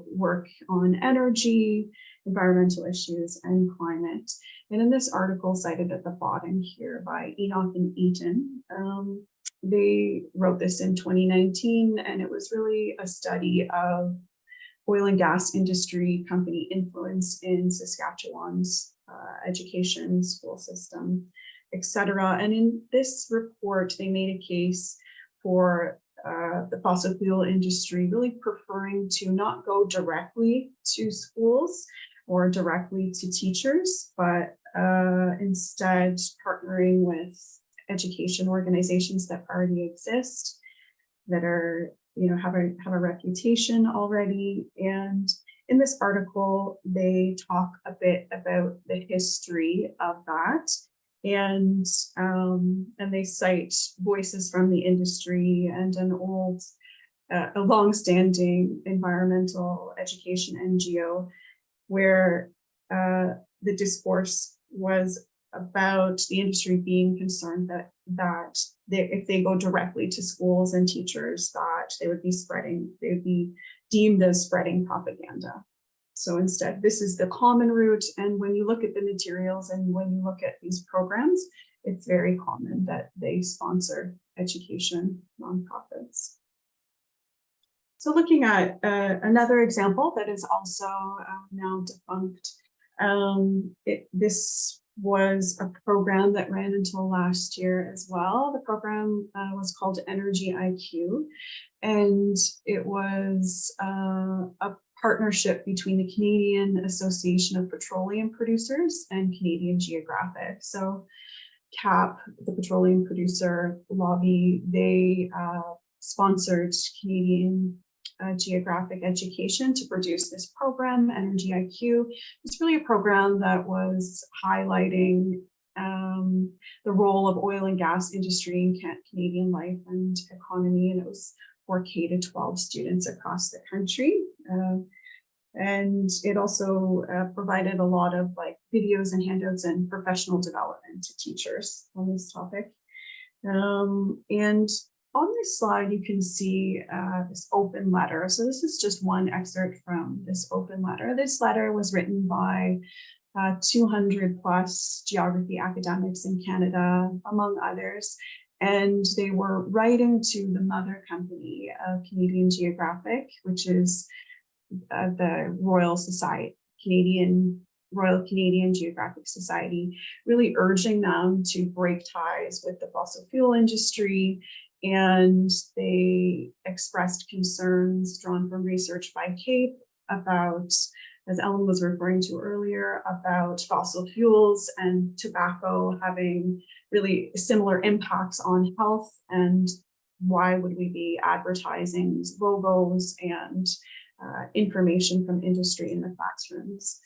work on energy, environmental issues, and climate. And in this article cited at the bottom here by Enoch and Eaton, they wrote this in 2019, and it was really a study of oil and gas industry company influence in Saskatchewan's education, school system, etc. And in this report, they made a case for the fossil fuel industry really preferring to not go directly to schools or directly to teachers, but instead partnering with education organizations that already exist, that are, you know, have a reputation already. And in this article, they talk a bit about the history of that, and they cite voices from the industry and an old, a long-standing environmental education NGO, where the discourse was about the industry being concerned that if they go directly to schools and teachers, that they would be deemed as spreading propaganda. So instead, this is the common route. And when you look at the materials and when you look at these programs, it's very common that they sponsor education nonprofits. So looking at another example that is also now defunct, this was a program that ran until last year as well. The program was called Energy IQ, and it was a partnership between the Canadian Association of Petroleum Producers and Canadian Geographic. So CAP, the petroleum producer lobby, they sponsored Canadian Geographic Education to produce this program, Energy IQ. It's really a program that was highlighting the role of oil and gas industry in Canadian life and economy, and it was for K to 12 students across the country. And it also provided a lot of like videos and handouts and professional development to teachers on this topic. And on this slide, you can see this open letter. So this is just one excerpt from this open letter. This letter was written by 200 plus geography academics in Canada, among others. And they were writing to the mother company of Canadian Geographic, which is the Royal Canadian Geographic Society, really urging them to break ties with the fossil fuel industry. And they expressed concerns drawn from research by CAPE about, as Ellen was referring to earlier, about fossil fuels and tobacco having really similar impacts on health, and why would we be advertising these logos and information from industry in the classrooms.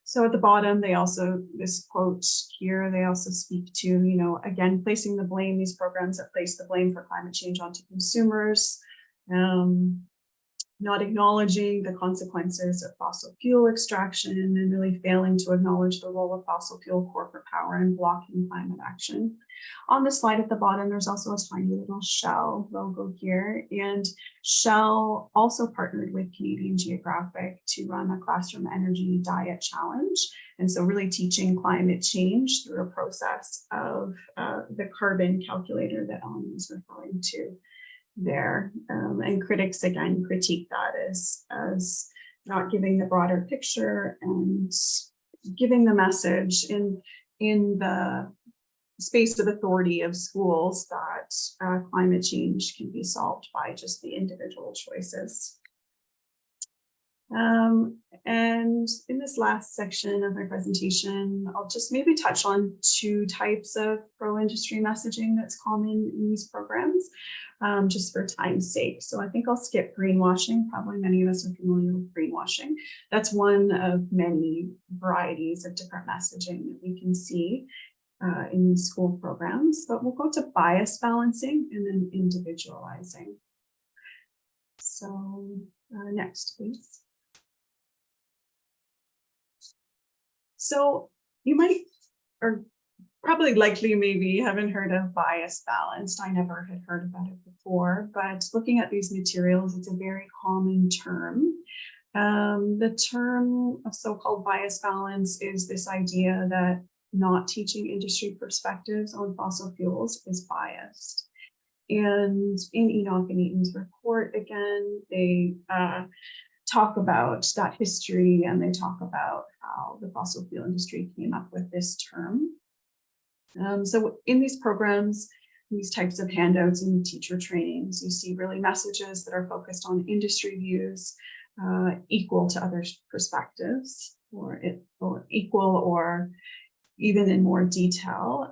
So at the bottom, they also, this quote here, they also speak to, you know, again, placing the blame, these programs that place the blame for climate change onto consumers, not acknowledging the consequences of fossil fuel extraction, and really failing to acknowledge the role of fossil fuel corporate power in blocking climate action. On the slide at the bottom, there's also a tiny little Shell logo here, and Shell also partnered with Canadian Geographic to run a classroom energy diet challenge. And so really teaching climate change through a process of the carbon calculator that Ellen was referring to there. And critics again critique that as not giving the broader picture and giving the message in the space of authority of schools that climate change can be solved by just the individual choices. And in this last section of my presentation, I'll just maybe touch on two types of pro-industry messaging that's common in these programs. just for time's sake. So I think I'll skip greenwashing. Probably many of us are familiar with greenwashing. That's one of many varieties of different messaging that we can see in these school programs, but we'll go to bias balancing and then individualizing. So next, please. So you might, or probably likely maybe haven't heard of bias balanced. I never had heard about it before, but looking at these materials, it's a very common term. The term of so-called bias balance is this idea that not teaching industry perspectives on fossil fuels is biased. And in Enoch and Eaton's report, again, they talk about that history, and they talk about how the fossil fuel industry came up with this term. So in these programs, these types of handouts and teacher trainings, you see really messages that are focused on industry views, equal to other perspectives, or equal or even in more detail.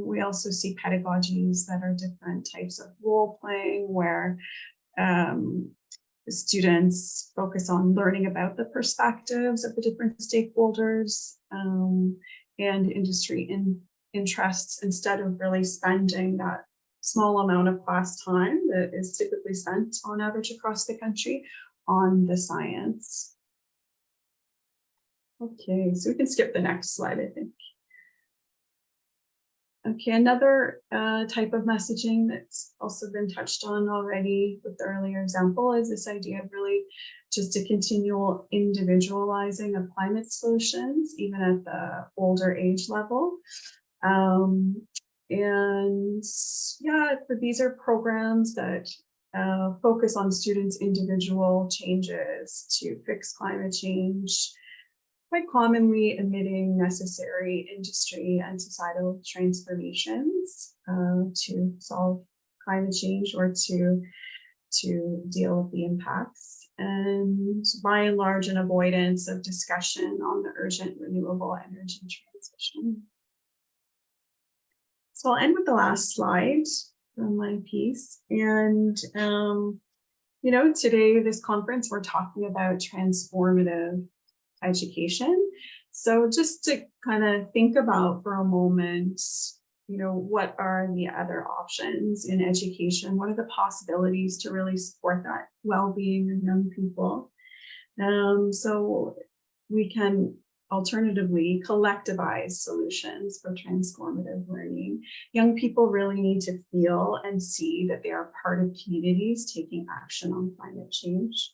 We also see pedagogies that are different types of role playing, where students focus on learning about the perspectives of the different stakeholders and industry interests, instead of really spending that small amount of class time that is typically spent on average across the country on the science. Okay, so we can skip the next slide, I think. Okay, another type of messaging that's also been touched on already with the earlier example is this idea of really just a continual individualizing of climate solutions, even at the older age level. And yeah, these are programs that focus on students' individual changes to fix climate change, quite commonly omitting necessary industry and societal transformations to solve climate change or to deal with the impacts, and by and large an avoidance of discussion on the urgent renewable energy transition. So I'll end with the last slide from my piece. And you know, today, this conference, we're talking about transformative education. So just to kind of think about for a moment, you know, what are the other options in education? What are the possibilities to really support that well-being of young people? So we can alternatively collectivize solutions for transformative learning. Young people really need to feel and see that they are part of communities taking action on climate change.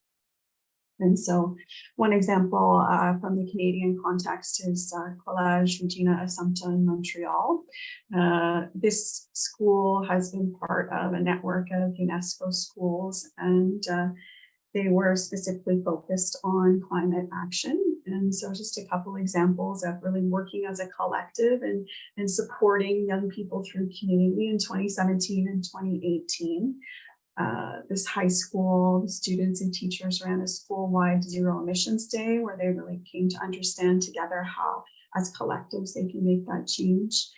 And so one example from the Canadian context is Collège Regina Assumpta in Montreal. This school has been part of a network of UNESCO schools, and they were specifically focused on climate action. And so just a couple examples of really working as a collective and supporting young people through community in 2017 and 2018. This high school, students and teachers ran a school-wide zero emissions day where they really came to understand together how, as collectives, they can make that change.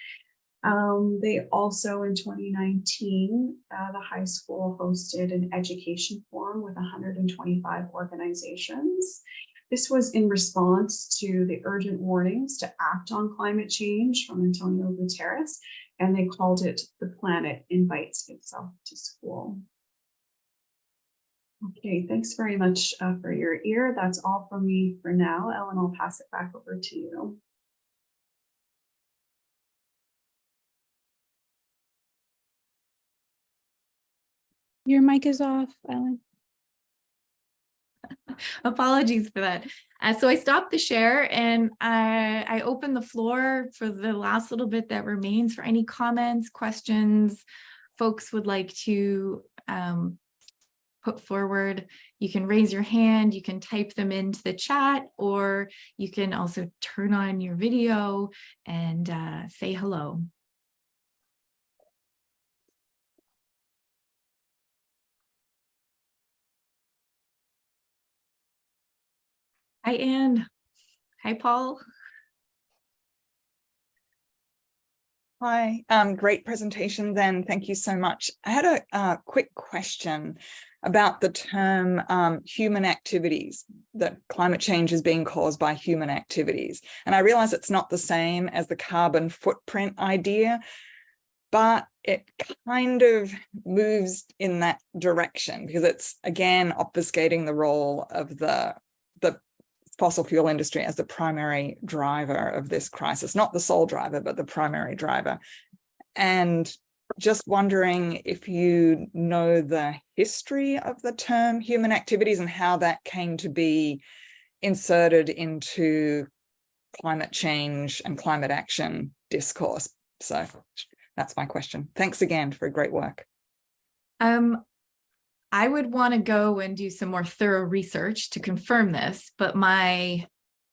They also, in 2019, the high school hosted an education forum with 125 organizations. This was in response to the urgent warnings to act on climate change from Antonio Guterres, and they called it "The Planet Invites Itself to School." Okay, thanks very much for your ear. That's all from me for now. Ellen, I'll pass it back over to you. Your mic is off, Ellen. Apologies for that. So I stopped the share and I open the floor for the last little bit that remains for any comments, questions folks would like to put forward. You can raise your hand, you can type them into the chat, or you can also turn on your video and say hello. Hi, Anne. Hi, Paul. Hi, great presentation then. Thank you so much. I had a quick question about the term human activities, that climate change is being caused by human activities. And I realize it's not the same as the carbon footprint idea, but it kind of moves in that direction because it's, again, obfuscating the role of the fossil fuel industry as the primary driver of this crisis, not the sole driver, but the primary driver. And just wondering if you know the history of the term human activities and how that came to be inserted into climate change and climate action discourse. So that's my question. Thanks again for great work. I would want to go and do some more thorough research to confirm this, but my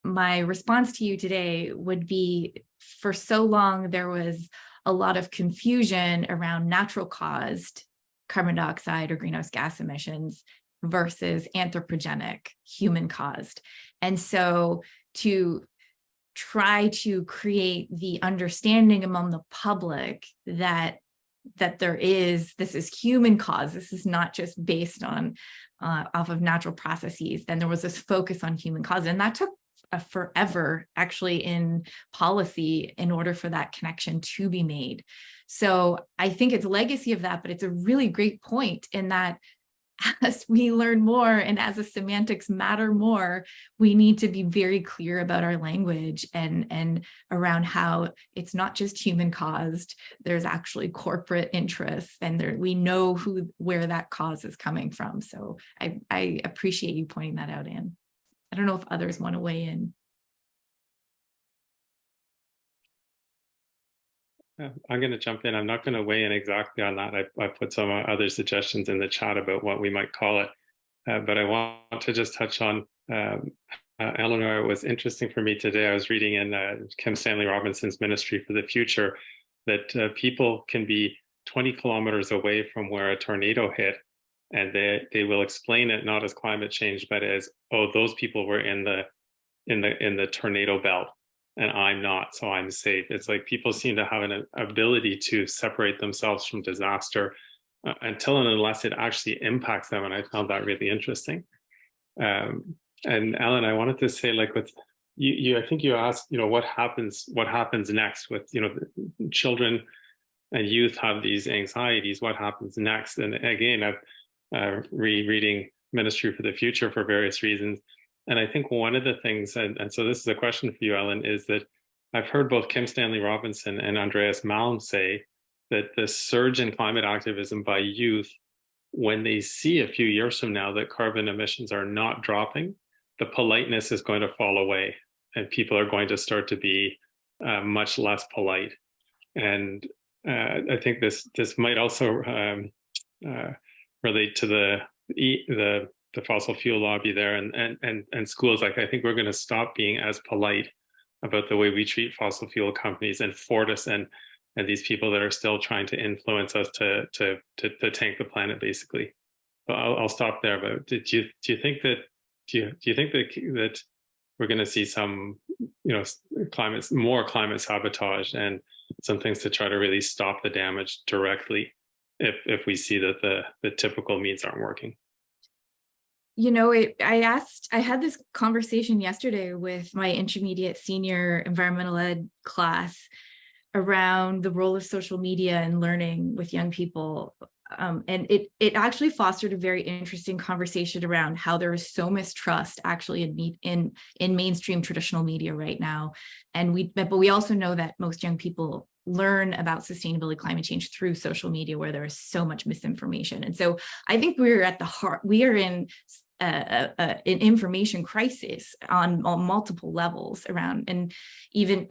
response to you today would be, for so long there was a lot of confusion around natural caused carbon dioxide or greenhouse gas emissions versus anthropogenic human caused. And so to try to create the understanding among the public that this is human cause, this is not just based on off of natural processes, then there was this focus on human cause. And that took forever actually in policy in order for that connection to be made. So I think it's a legacy of that, but it's a really great point in that as we learn more and as the semantics matter more, we need to be very clear about our language and around how it's not just human caused. There's actually corporate interests, and we know where that cause is coming from. So I appreciate you pointing that out, Anne. I don't know if others want to weigh in. I'm going to jump in. I'm not going to weigh in exactly on that. I put some other suggestions in the chat about what we might call it. But I want to just touch on, Eleanor, it was interesting for me today. I was reading in Kim Stanley Robinson's Ministry for the Future that people can be 20 kilometers away from where a tornado hit, and they will explain it not as climate change, but as, oh, those people were in the tornado belt, and I'm not, so I'm safe. It's like people seem to have an ability to separate themselves from disaster until and unless it actually impacts them, and I found that really interesting. And Ellen, I wanted to say, like, with you, I think you asked, what happens next with, children and youth have these anxieties, what happens next? And again, I've rereading Ministry for the Future for various reasons. And I think one of the things, and so this is a question for you, Ellen, is that I've heard both Kim Stanley Robinson and Andreas Malm say that the surge in climate activism by youth, when they see a few years from now that carbon emissions are not dropping, the politeness is going to fall away, and people are going to start to be much less polite. And I think this might also relate to the fossil fuel lobby there and schools. Like, I think we're going to stop being as polite about the way we treat fossil fuel companies and Fortis and these people that are still trying to influence us to tank the planet, basically. But I'll stop there. But do you think that we're going to see some more climate sabotage and some things to try to really stop the damage directly if we see that the typical means aren't working? I had this conversation yesterday with my intermediate senior environmental ed class around the role of social media and learning with young people. And it actually fostered a very interesting conversation around how there is so mistrust actually in mainstream traditional media right now. But we also know that most young people learn about sustainability, climate change through social media, where there is so much misinformation. And so I think we're at the heart, we are in an information crisis on multiple levels around, and even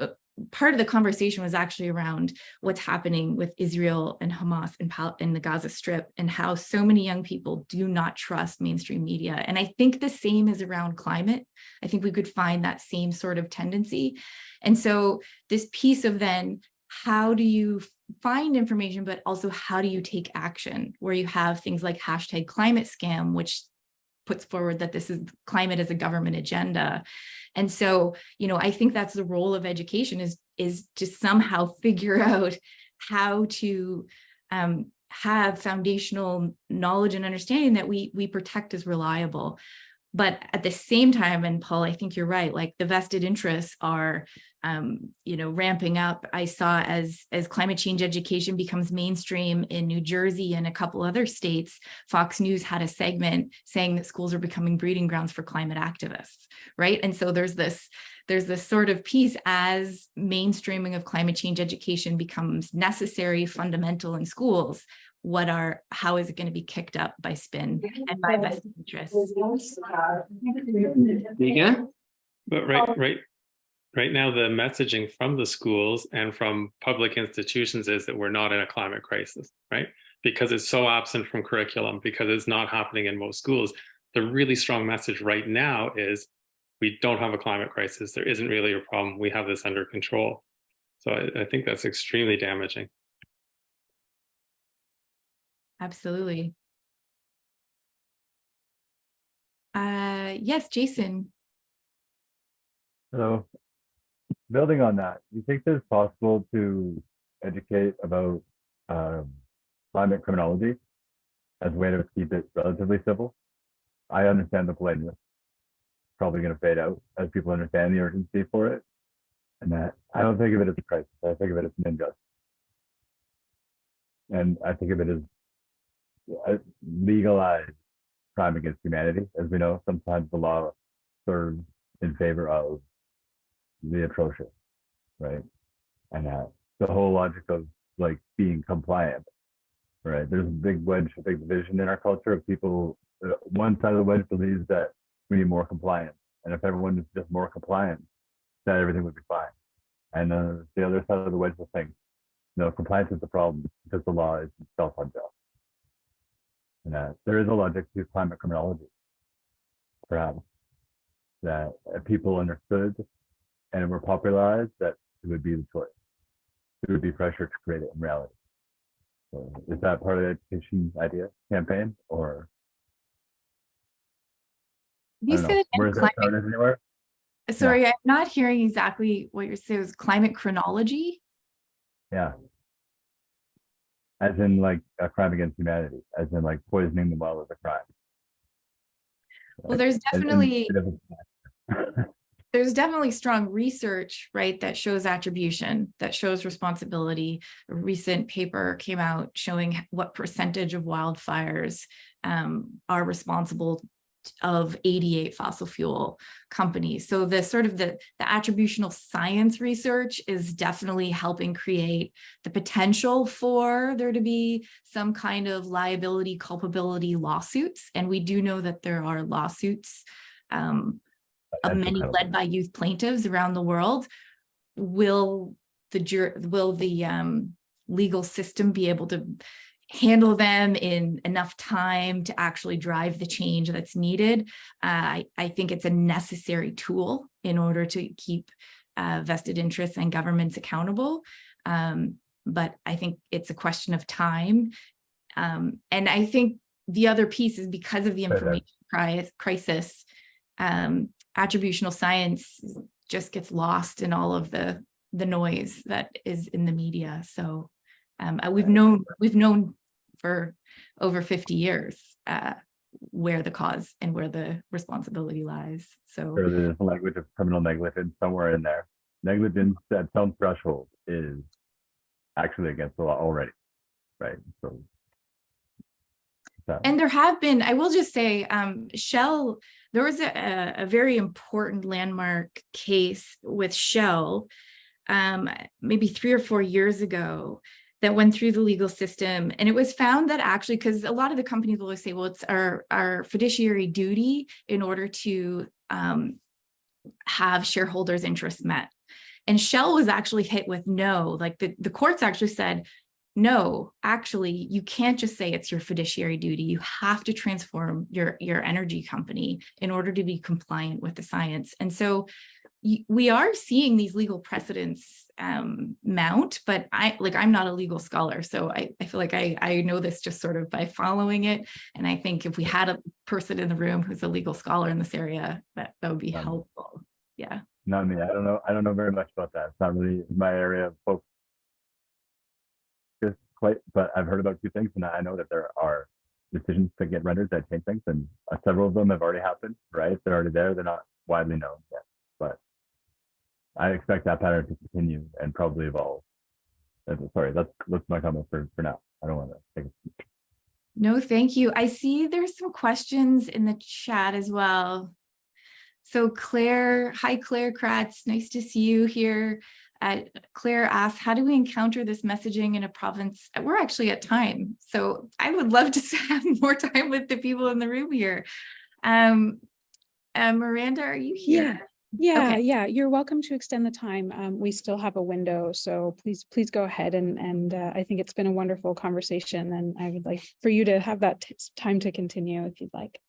part of the conversation was actually around what's happening with Israel and Hamas in the Gaza Strip, and how so many young people do not trust mainstream media. And I think the same is around climate. I think we could find that same sort of tendency. And so this piece of then, how do you find information, but also how do you take action, where you have things like #ClimateScam, which puts forward that this is climate as a government agenda. And so, I think that's the role of education is to somehow figure out how to have foundational knowledge and understanding that we protect as reliable. But at the same time, and Paul, I think you're right, like the vested interests are, ramping up. I saw as climate change education becomes mainstream in New Jersey and a couple other states, Fox News had a segment saying that schools are becoming breeding grounds for climate activists, right? And so there's this sort of piece as mainstreaming of climate change education becomes necessary, fundamental in schools. How is it going to be kicked up by spin and by vested interests? But right now, the messaging from the schools and from public institutions is that we're not in a climate crisis, right? Because it's so absent from curriculum, because it's not happening in most schools. The really strong message right now is we don't have a climate crisis. There isn't really a problem. We have this under control. So I think that's extremely damaging. Absolutely. Yes, Jason. So, building on that, do you think it's possible to educate about climate criminology as a way to keep it relatively civil? I understand the politeness probably going to fade out as people understand the urgency for it, and that I don't think of it as a crisis. I think of it as an injustice, and I think of it as legalized crime against humanity. As we know, sometimes the law serves in favor of the atrocious, right? And the whole logic of like being compliant, right? There's a big division in our culture of people. One side of the wedge believes that we need more compliance, and if everyone is just more compliant, that everything would be fine. And the other side of the wedge will think, no, compliance is the problem because the law is itself unjust. And there is a logic to climate criminology, perhaps, that people understood and were popularized that it would be the choice. It would be pressure to create it in reality. So is that part of the education idea campaign, or You said where is that started anywhere? Sorry, I'm not hearing exactly what you're saying. It was climate chronology? Yeah. As in like a crime against humanity, as in like poisoning the well is a crime. Well, there's definitely strong research, right, that shows attribution, that shows responsibility. A recent paper came out showing what percentage of wildfires are responsible of 88 fossil fuel companies. So the sort of the attributional science research is definitely helping create the potential for there to be some kind of liability, culpability lawsuits. And we do know that there are lawsuits, many led by youth plaintiffs around the world. Will the legal system be able to handle them in enough time to actually drive the change that's needed? I think it's a necessary tool in order to keep vested interests and governments accountable. But I think it's a question of time. And I think the other piece is because of the information crisis, attributional science just gets lost in all of the noise that is in the media. So we've known for over 50 years where the cause and where the responsibility lies. So there's a language of criminal negligence somewhere in there. Negligence at some threshold is actually against the law already, right? So and there have been, I will just say, Shell, there was a very important landmark case with Shell maybe 3 or 4 years ago that went through the legal system. And it was found that actually, because a lot of the companies will always say, well, it's our fiduciary duty in order to have shareholders' interests met. And Shell was actually hit with no, like the courts actually said, no, actually, you can't just say it's your fiduciary duty. You have to transform your energy company in order to be compliant with the science. And so we are seeing these legal precedents mount, but I'm not a legal scholar, so I feel like I know this just sort of by following it. And I think if we had a person in the room who's a legal scholar in this area, that would be helpful. Yeah. Not me. I don't know very much about that. It's not really my area of focus quite, but I've heard about a few things, and I know that there are decisions to get rendered that change things, and several of them have already happened, right? They're already there. They're not widely known yet, but I expect that pattern to continue and probably evolve. Sorry, that's my comment for now. I don't want to take it. No, thank you. I see there's some questions in the chat as well. So Claire, hi Claire Kratz, nice to see you here. Claire asks, how do we encounter this messaging in a province? We're actually at time, so I would love to have more time with the people in the room here. Miranda, are you here? Yeah, okay. Yeah, you're welcome to extend the time. We still have a window, so please go ahead. And I think it's been a wonderful conversation, and I would like for you to have that time to continue if you'd like.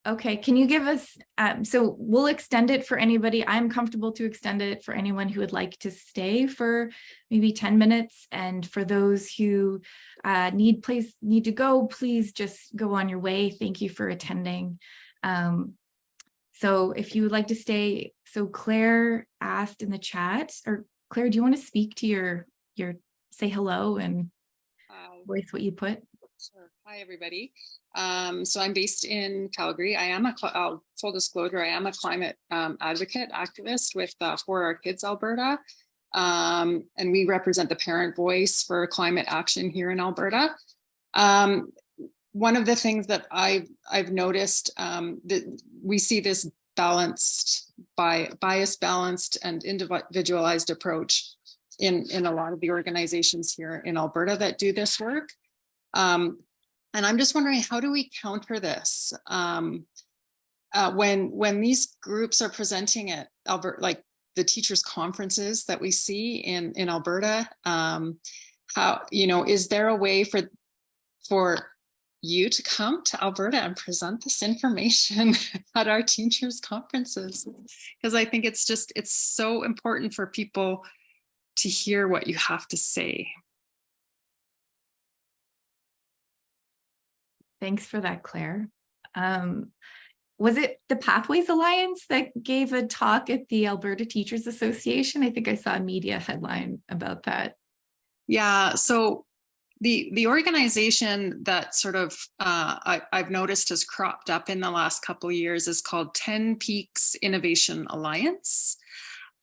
Okay, can you give us, so we'll extend it for anybody. I'm comfortable to extend it for anyone who would like to stay for maybe 10 minutes. And for those who need to go, please just go on your way. Thank you for attending. So if you would like to stay, so Claire asked in the chat, or Claire, do you want to speak to your say hello and voice what you put? Sure. Hi, everybody. So I'm based in Calgary. I am full disclosure, I am a climate advocate activist with For Our Kids Alberta. And we represent the parent voice for climate action here in Alberta. One of the things that I've noticed that we see this bias-balanced and individualized approach in a lot of the organizations here in Alberta that do this work. And I'm just wondering, how do we counter this? When these groups are presenting at Alberta, like the teachers' conferences that we see in Alberta, how, is there a way for you to come to Alberta and present this information at our teachers' conferences? Because I think it's so important for people to hear what you have to say. Thanks for that, Claire. Was it the Pathways Alliance that gave a talk at the Alberta Teachers Association? I think I saw a media headline about that. Yeah, so the organization that sort of I've noticed has cropped up in the last couple of years is called 10 Peaks Innovation Alliance.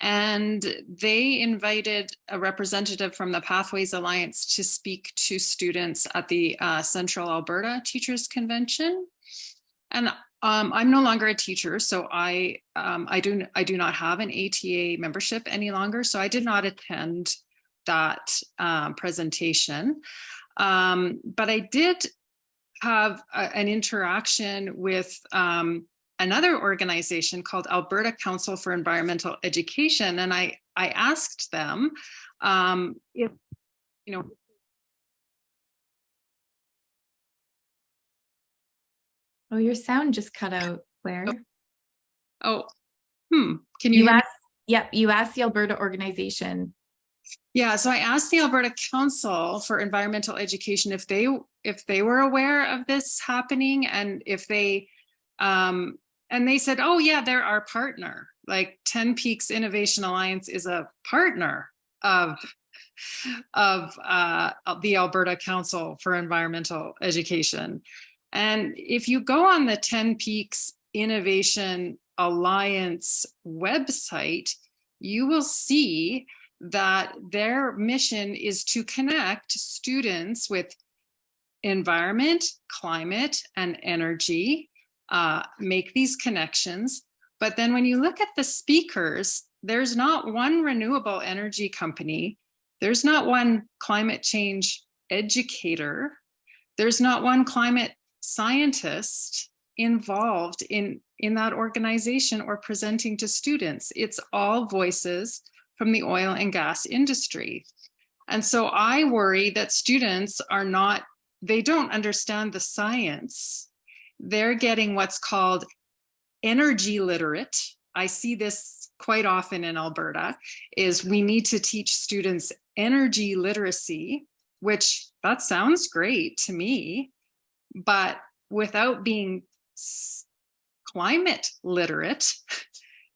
And they invited a representative from the Pathways Alliance to speak to students at the Central Alberta Teachers Convention. And I'm no longer a teacher, so I do not have an ATA membership any longer. So I did not attend that presentation. But I did have an interaction with another organization called Alberta Council for Environmental Education. And I asked them if, Oh, your sound just cut out, Claire. Can you ask? Yep, you asked the Alberta organization. Yeah, so I asked the Alberta Council for Environmental Education if they were aware of this happening, and if they and they said, oh yeah, they're our partner. Like 10 Peaks Innovation Alliance is a partner of the Alberta Council for Environmental Education. And if you go on the 10 Peaks Innovation Alliance website, you will see that their mission is to connect students with environment, climate, and energy, make these connections. But then when you look at the speakers, there's not one renewable energy company, there's not one climate change educator, there's not one climate scientist involved in that organization or presenting to students. It's all voices from the oil and gas industry. And so I worry that students they don't understand the science. They're getting what's called energy literate. I see this quite often in Alberta is we need to teach students energy literacy, which that sounds great to me, but without being climate literate,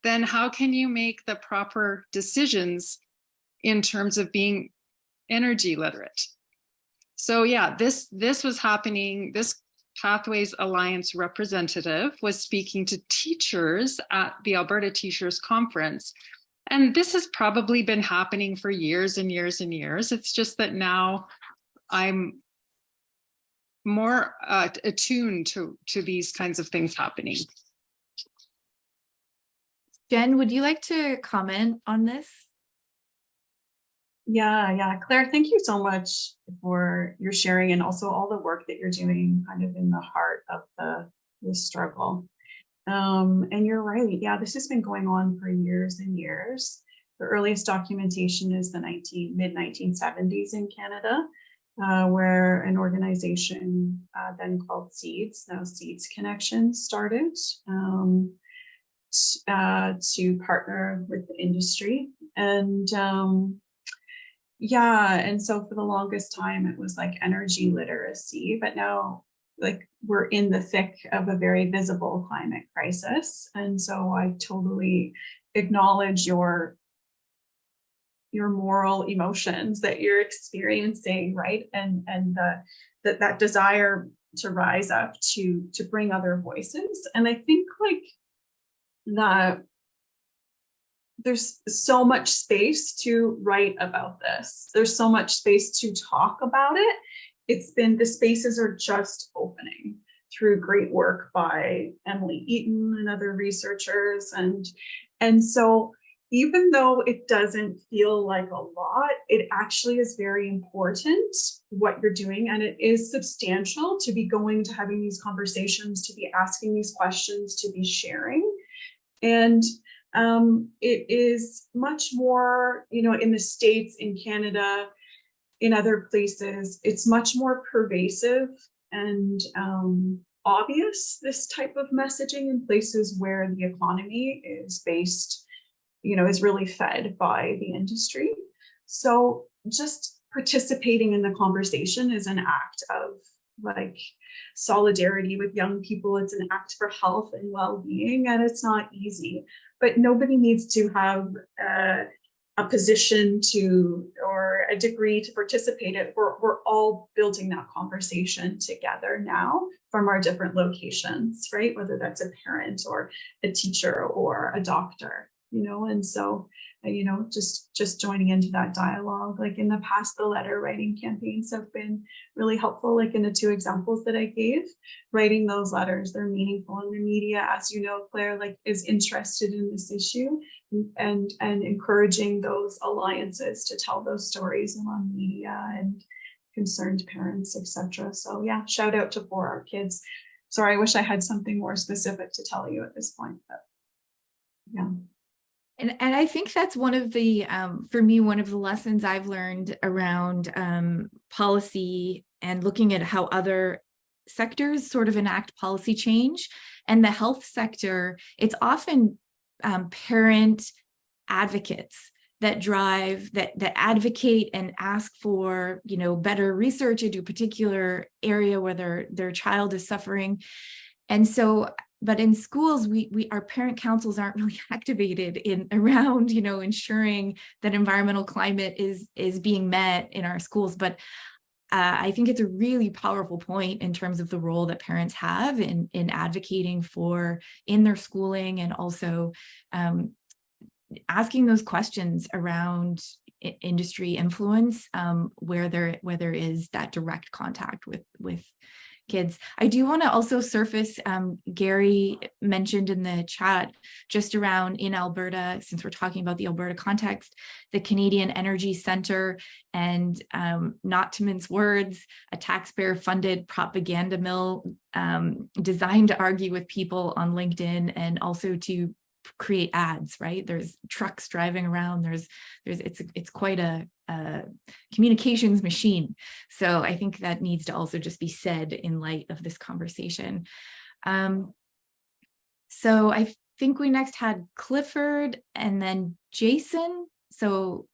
then how can you make the proper decisions in terms of being energy literate? So yeah, this was happening. This Pathways Alliance representative was speaking to teachers at the Alberta Teachers Conference. And this has probably been happening for years and years and years. It's just that now I'm more attuned to these kinds of things happening. Jen, would you like to comment on this? Yeah, Claire, thank you so much for your sharing and also all the work that you're doing kind of in the heart of the struggle. And you're right, yeah, this has been going on for years and years. The earliest documentation is the mid-1970s in Canada, where an organization then called SEEDS, now Seeds Connections, started to partner with the industry. And yeah, and so for the longest time, it was like energy literacy, but now like we're in the thick of a very visible climate crisis. And so I totally acknowledge your moral emotions that you're experiencing, right? And that desire to rise up to bring other voices. And I think like that there's so much space to write about this. There's so much space to talk about it. The spaces are just opening through great work by Emily Eaton and other researchers. And so even though it doesn't feel like a lot, it actually is very important what you're doing. And it is substantial to be going to having these conversations, to be asking these questions, to be sharing. And it is much more, in the States, in Canada, in other places, it's much more pervasive and obvious, this type of messaging in places where the economy is based, is really fed by the industry. So just participating in the conversation is an act of like solidarity with young people. It's an act for health and well-being, and it's not easy. But nobody needs to have a position or a degree to participate in. We're all building that conversation together now from our different locations, right? Whether that's a parent or a teacher or a doctor, and so, just joining into that dialogue. Like in the past, the letter writing campaigns have been really helpful. Like in the two examples that I gave, writing those letters, they're meaningful, and the media, as you know, Claire, like is interested in this issue and encouraging those alliances to tell those stories among media and concerned parents, etc. So yeah, shout out to For Our Kids. Sorry, I wish I had something more specific to tell you at this point, but yeah. And I think that's one of the, for me, one of the lessons I've learned around policy and looking at how other sectors sort of enact policy change. And the health sector, it's often parent advocates that drive, that advocate and ask for, better research into a particular area where their child is suffering. And so, but in schools, our parent councils aren't really activated around, ensuring that environmental climate is being met in our schools. But I think it's a really powerful point in terms of the role that parents have in advocating for in their schooling, and also asking those questions around industry influence where there is that direct contact with kids. I do want to also surface, Gary mentioned in the chat, just around in Alberta, since we're talking about the Alberta context, the Canadian Energy Centre, and not to mince words, a taxpayer-funded propaganda mill designed to argue with people on LinkedIn and also to create ads, right? There's trucks driving around, it's quite a communications machine. So I think that needs to also just be said in light of this conversation. So I think we next had Clifford and then Jason. So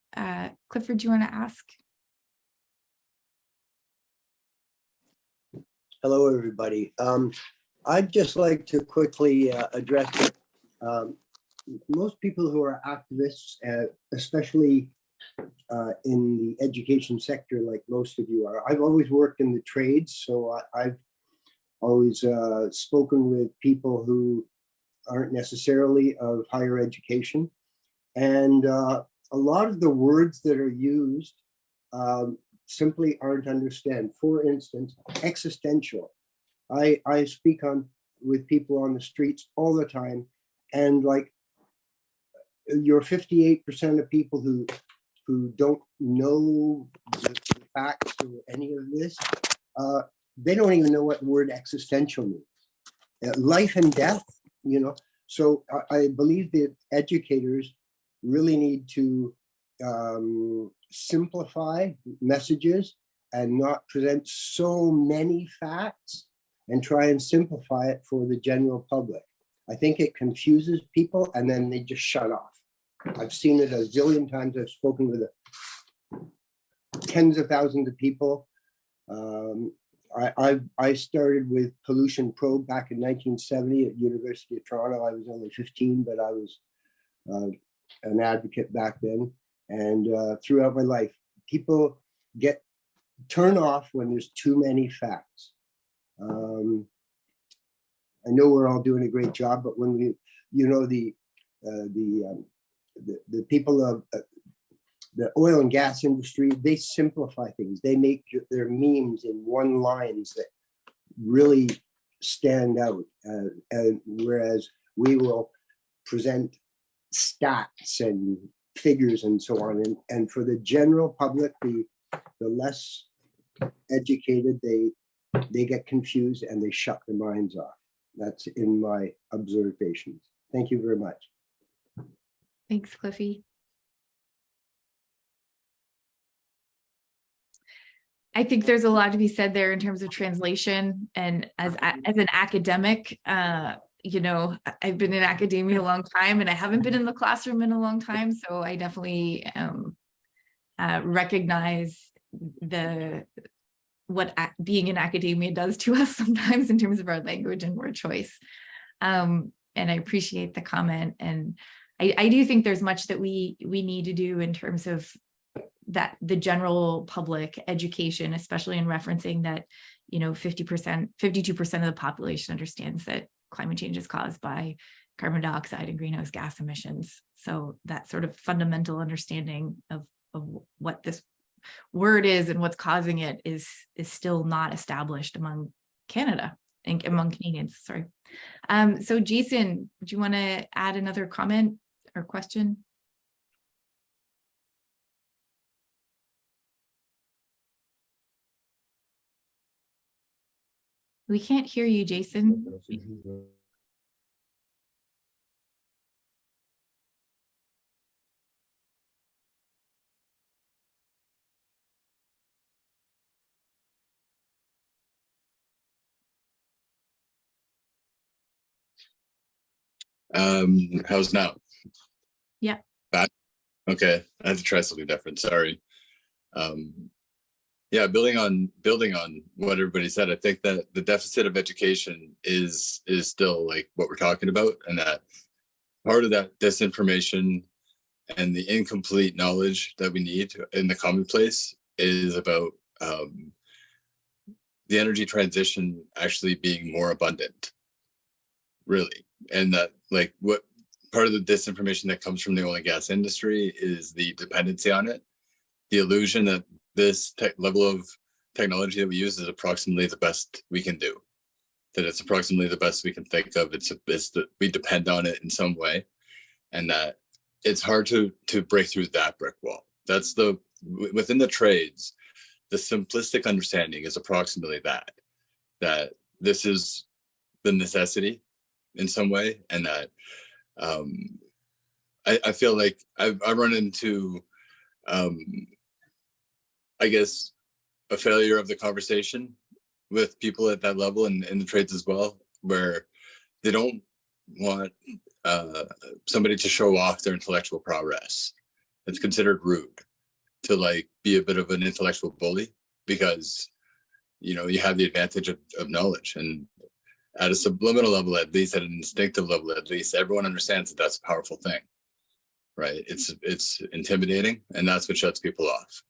Clifford, do you want to ask? Hello, everybody. I'd just like to quickly address that most people who are activists, especially in the education sector, like most of you are, I've always worked in the trades, so I've always spoken with people who aren't necessarily of higher education. And a lot of the words that are used simply aren't understood. For instance, existential. I speak with people on the streets all the time, and like you're 58% of people who don't know the facts or any of this, they don't even know what the word existential means. Life and death, you know. So I believe that educators really need to simplify messages and not present so many facts, and try and simplify it for the general public. I think it confuses people and then they just shut off. I've seen it a zillion times. I've spoken with tens of thousands of people. I started with Pollution Probe back in 1970 at University of Toronto. I was only 15, but I was an advocate back then. And throughout my life, people get turned off when there's too many facts. I know we're all doing a great job, but when we, you know, the people of the oil and gas industry, they simplify things. They make their memes in one lines that really stand out. And whereas we will present stats and figures and so on. And for the general public, the less educated, they get confused and they shut their minds off. That's in my observations. Thank you very much. Thanks, Cliffy. I think there's a lot to be said there in terms of translation. And as an academic, you know, I've been in academia a long time and I haven't been in the classroom in a long time. So I definitely recognize what being in academia does to us sometimes in terms of our language and word choice. And I appreciate the comment. And I do think there's much that we need to do in terms of that the general public education, especially in referencing that, you know, 52% of the population understands that climate change is caused by carbon dioxide and greenhouse gas emissions. So that sort of fundamental understanding of what this word is and what's causing it is still not established among Canada and among Canadians, sorry. So Jason, do you want to add another comment or question? We can't hear you, Jason. How's now? Yeah. Back? Okay, I had to try something different. Sorry. Yeah, building on what everybody said, I think that the deficit of education is still like what we're talking about, and that part of that disinformation and the incomplete knowledge that we need in the commonplace is about the energy transition actually being more abundant, really. And that, like, what part of the disinformation that comes from the oil and gas industry is the dependency on it, the illusion that this level of technology that we use is approximately the best we can do, that it's approximately the best we can think of. It's that we depend on it in some way, and that it's hard to break through that brick wall. That's within the trades, the simplistic understanding is approximately that this is the necessity in some way, and that I feel like I run into I guess a failure of the conversation with people at that level and in the trades as well, where they don't want somebody to show off their intellectual prowess. It's considered rude to like be a bit of an intellectual bully because, you know, you have the advantage of knowledge, and at a subliminal level, at least at an instinctive level, at least everyone understands that that's a powerful thing, right? It's intimidating, and that's what shuts people off,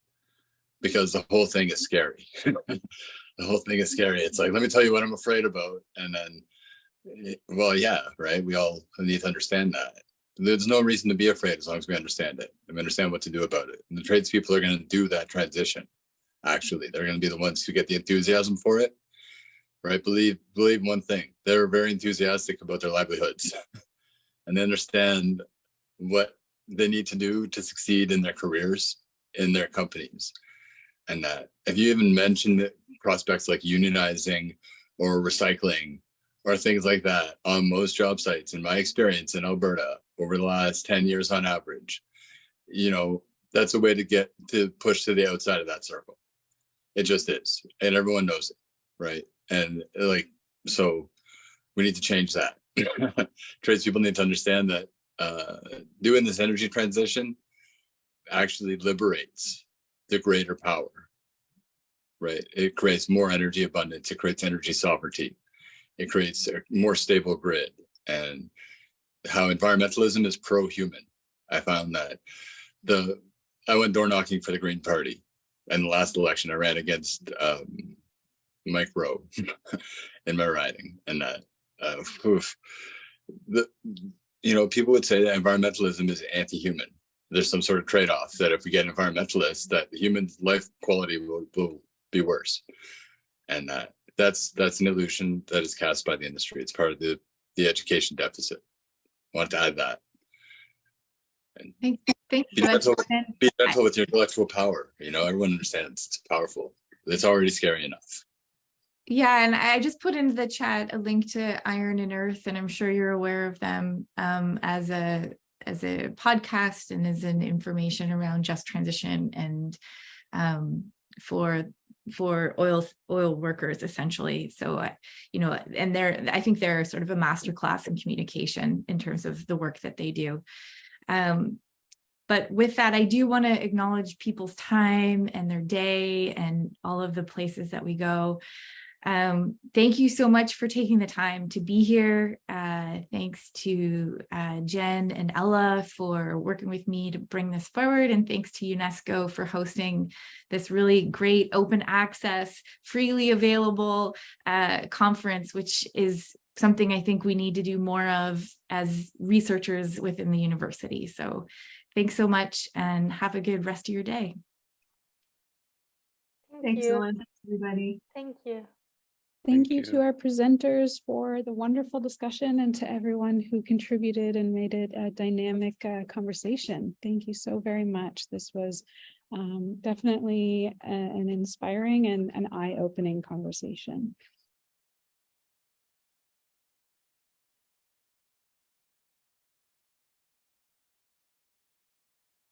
because the whole thing is scary. The whole thing is scary. It's like, let me tell you what I'm afraid about, and then, well, yeah, right. We all need to understand that. There's no reason to be afraid as long as we understand it and we understand what to do about it. And the tradespeople are going to do that transition. Actually, they're going to be the ones who get the enthusiasm for it, right? Believe one thing: they're very enthusiastic about their livelihoods, and they understand what they need to do to succeed in their careers, in their companies. And that if you even mention prospects like unionizing or recycling or things like that on most job sites, in my experience in Alberta over the last 10 years on average, you know, that's a way to get to push to the outside of that circle. It just is. And everyone knows it, right? And like, so we need to change that. Tradespeople need to understand that doing this energy transition actually liberates the greater power, right? It creates more energy abundance. It creates energy sovereignty. It creates a more stable grid. And how environmentalism is pro-human. I found that I went door knocking for the Green Party. In the last election, I ran against Mike Rowe in my riding. And that, you know, people would say that environmentalism is anti-human. There's some sort of trade-off that if we get environmentalists, that the human life quality will be worse. And that's an illusion that is cast by the industry. It's part of the education deficit. I want to add that. And Thank you. Be gentle with your intellectual power. You know, everyone understands it's powerful. It's already scary enough. Yeah, and I just put into the chat a link to Iron and Earth, and I'm sure you're aware of them as a podcast and as an information around just transition and for oil workers essentially. So you know, and I think they're sort of a masterclass in communication in terms of the work that they do. But with that, I do want to acknowledge people's time and their day and all of the places that we go. Thank you so much for taking the time to be here. Thanks to Jen and Ella for working with me to bring this forward. And thanks to UNESCO for hosting this really great open access, freely available conference, which is something I think we need to do more of as researchers within the university. So thanks so much and have a good rest of your day. Thanks, Ellen. Thanks, everybody. Thank you. Thank you to our presenters for the wonderful discussion and to everyone who contributed and made it a dynamic conversation. Thank you so very much. This was definitely an inspiring and an eye-opening conversation.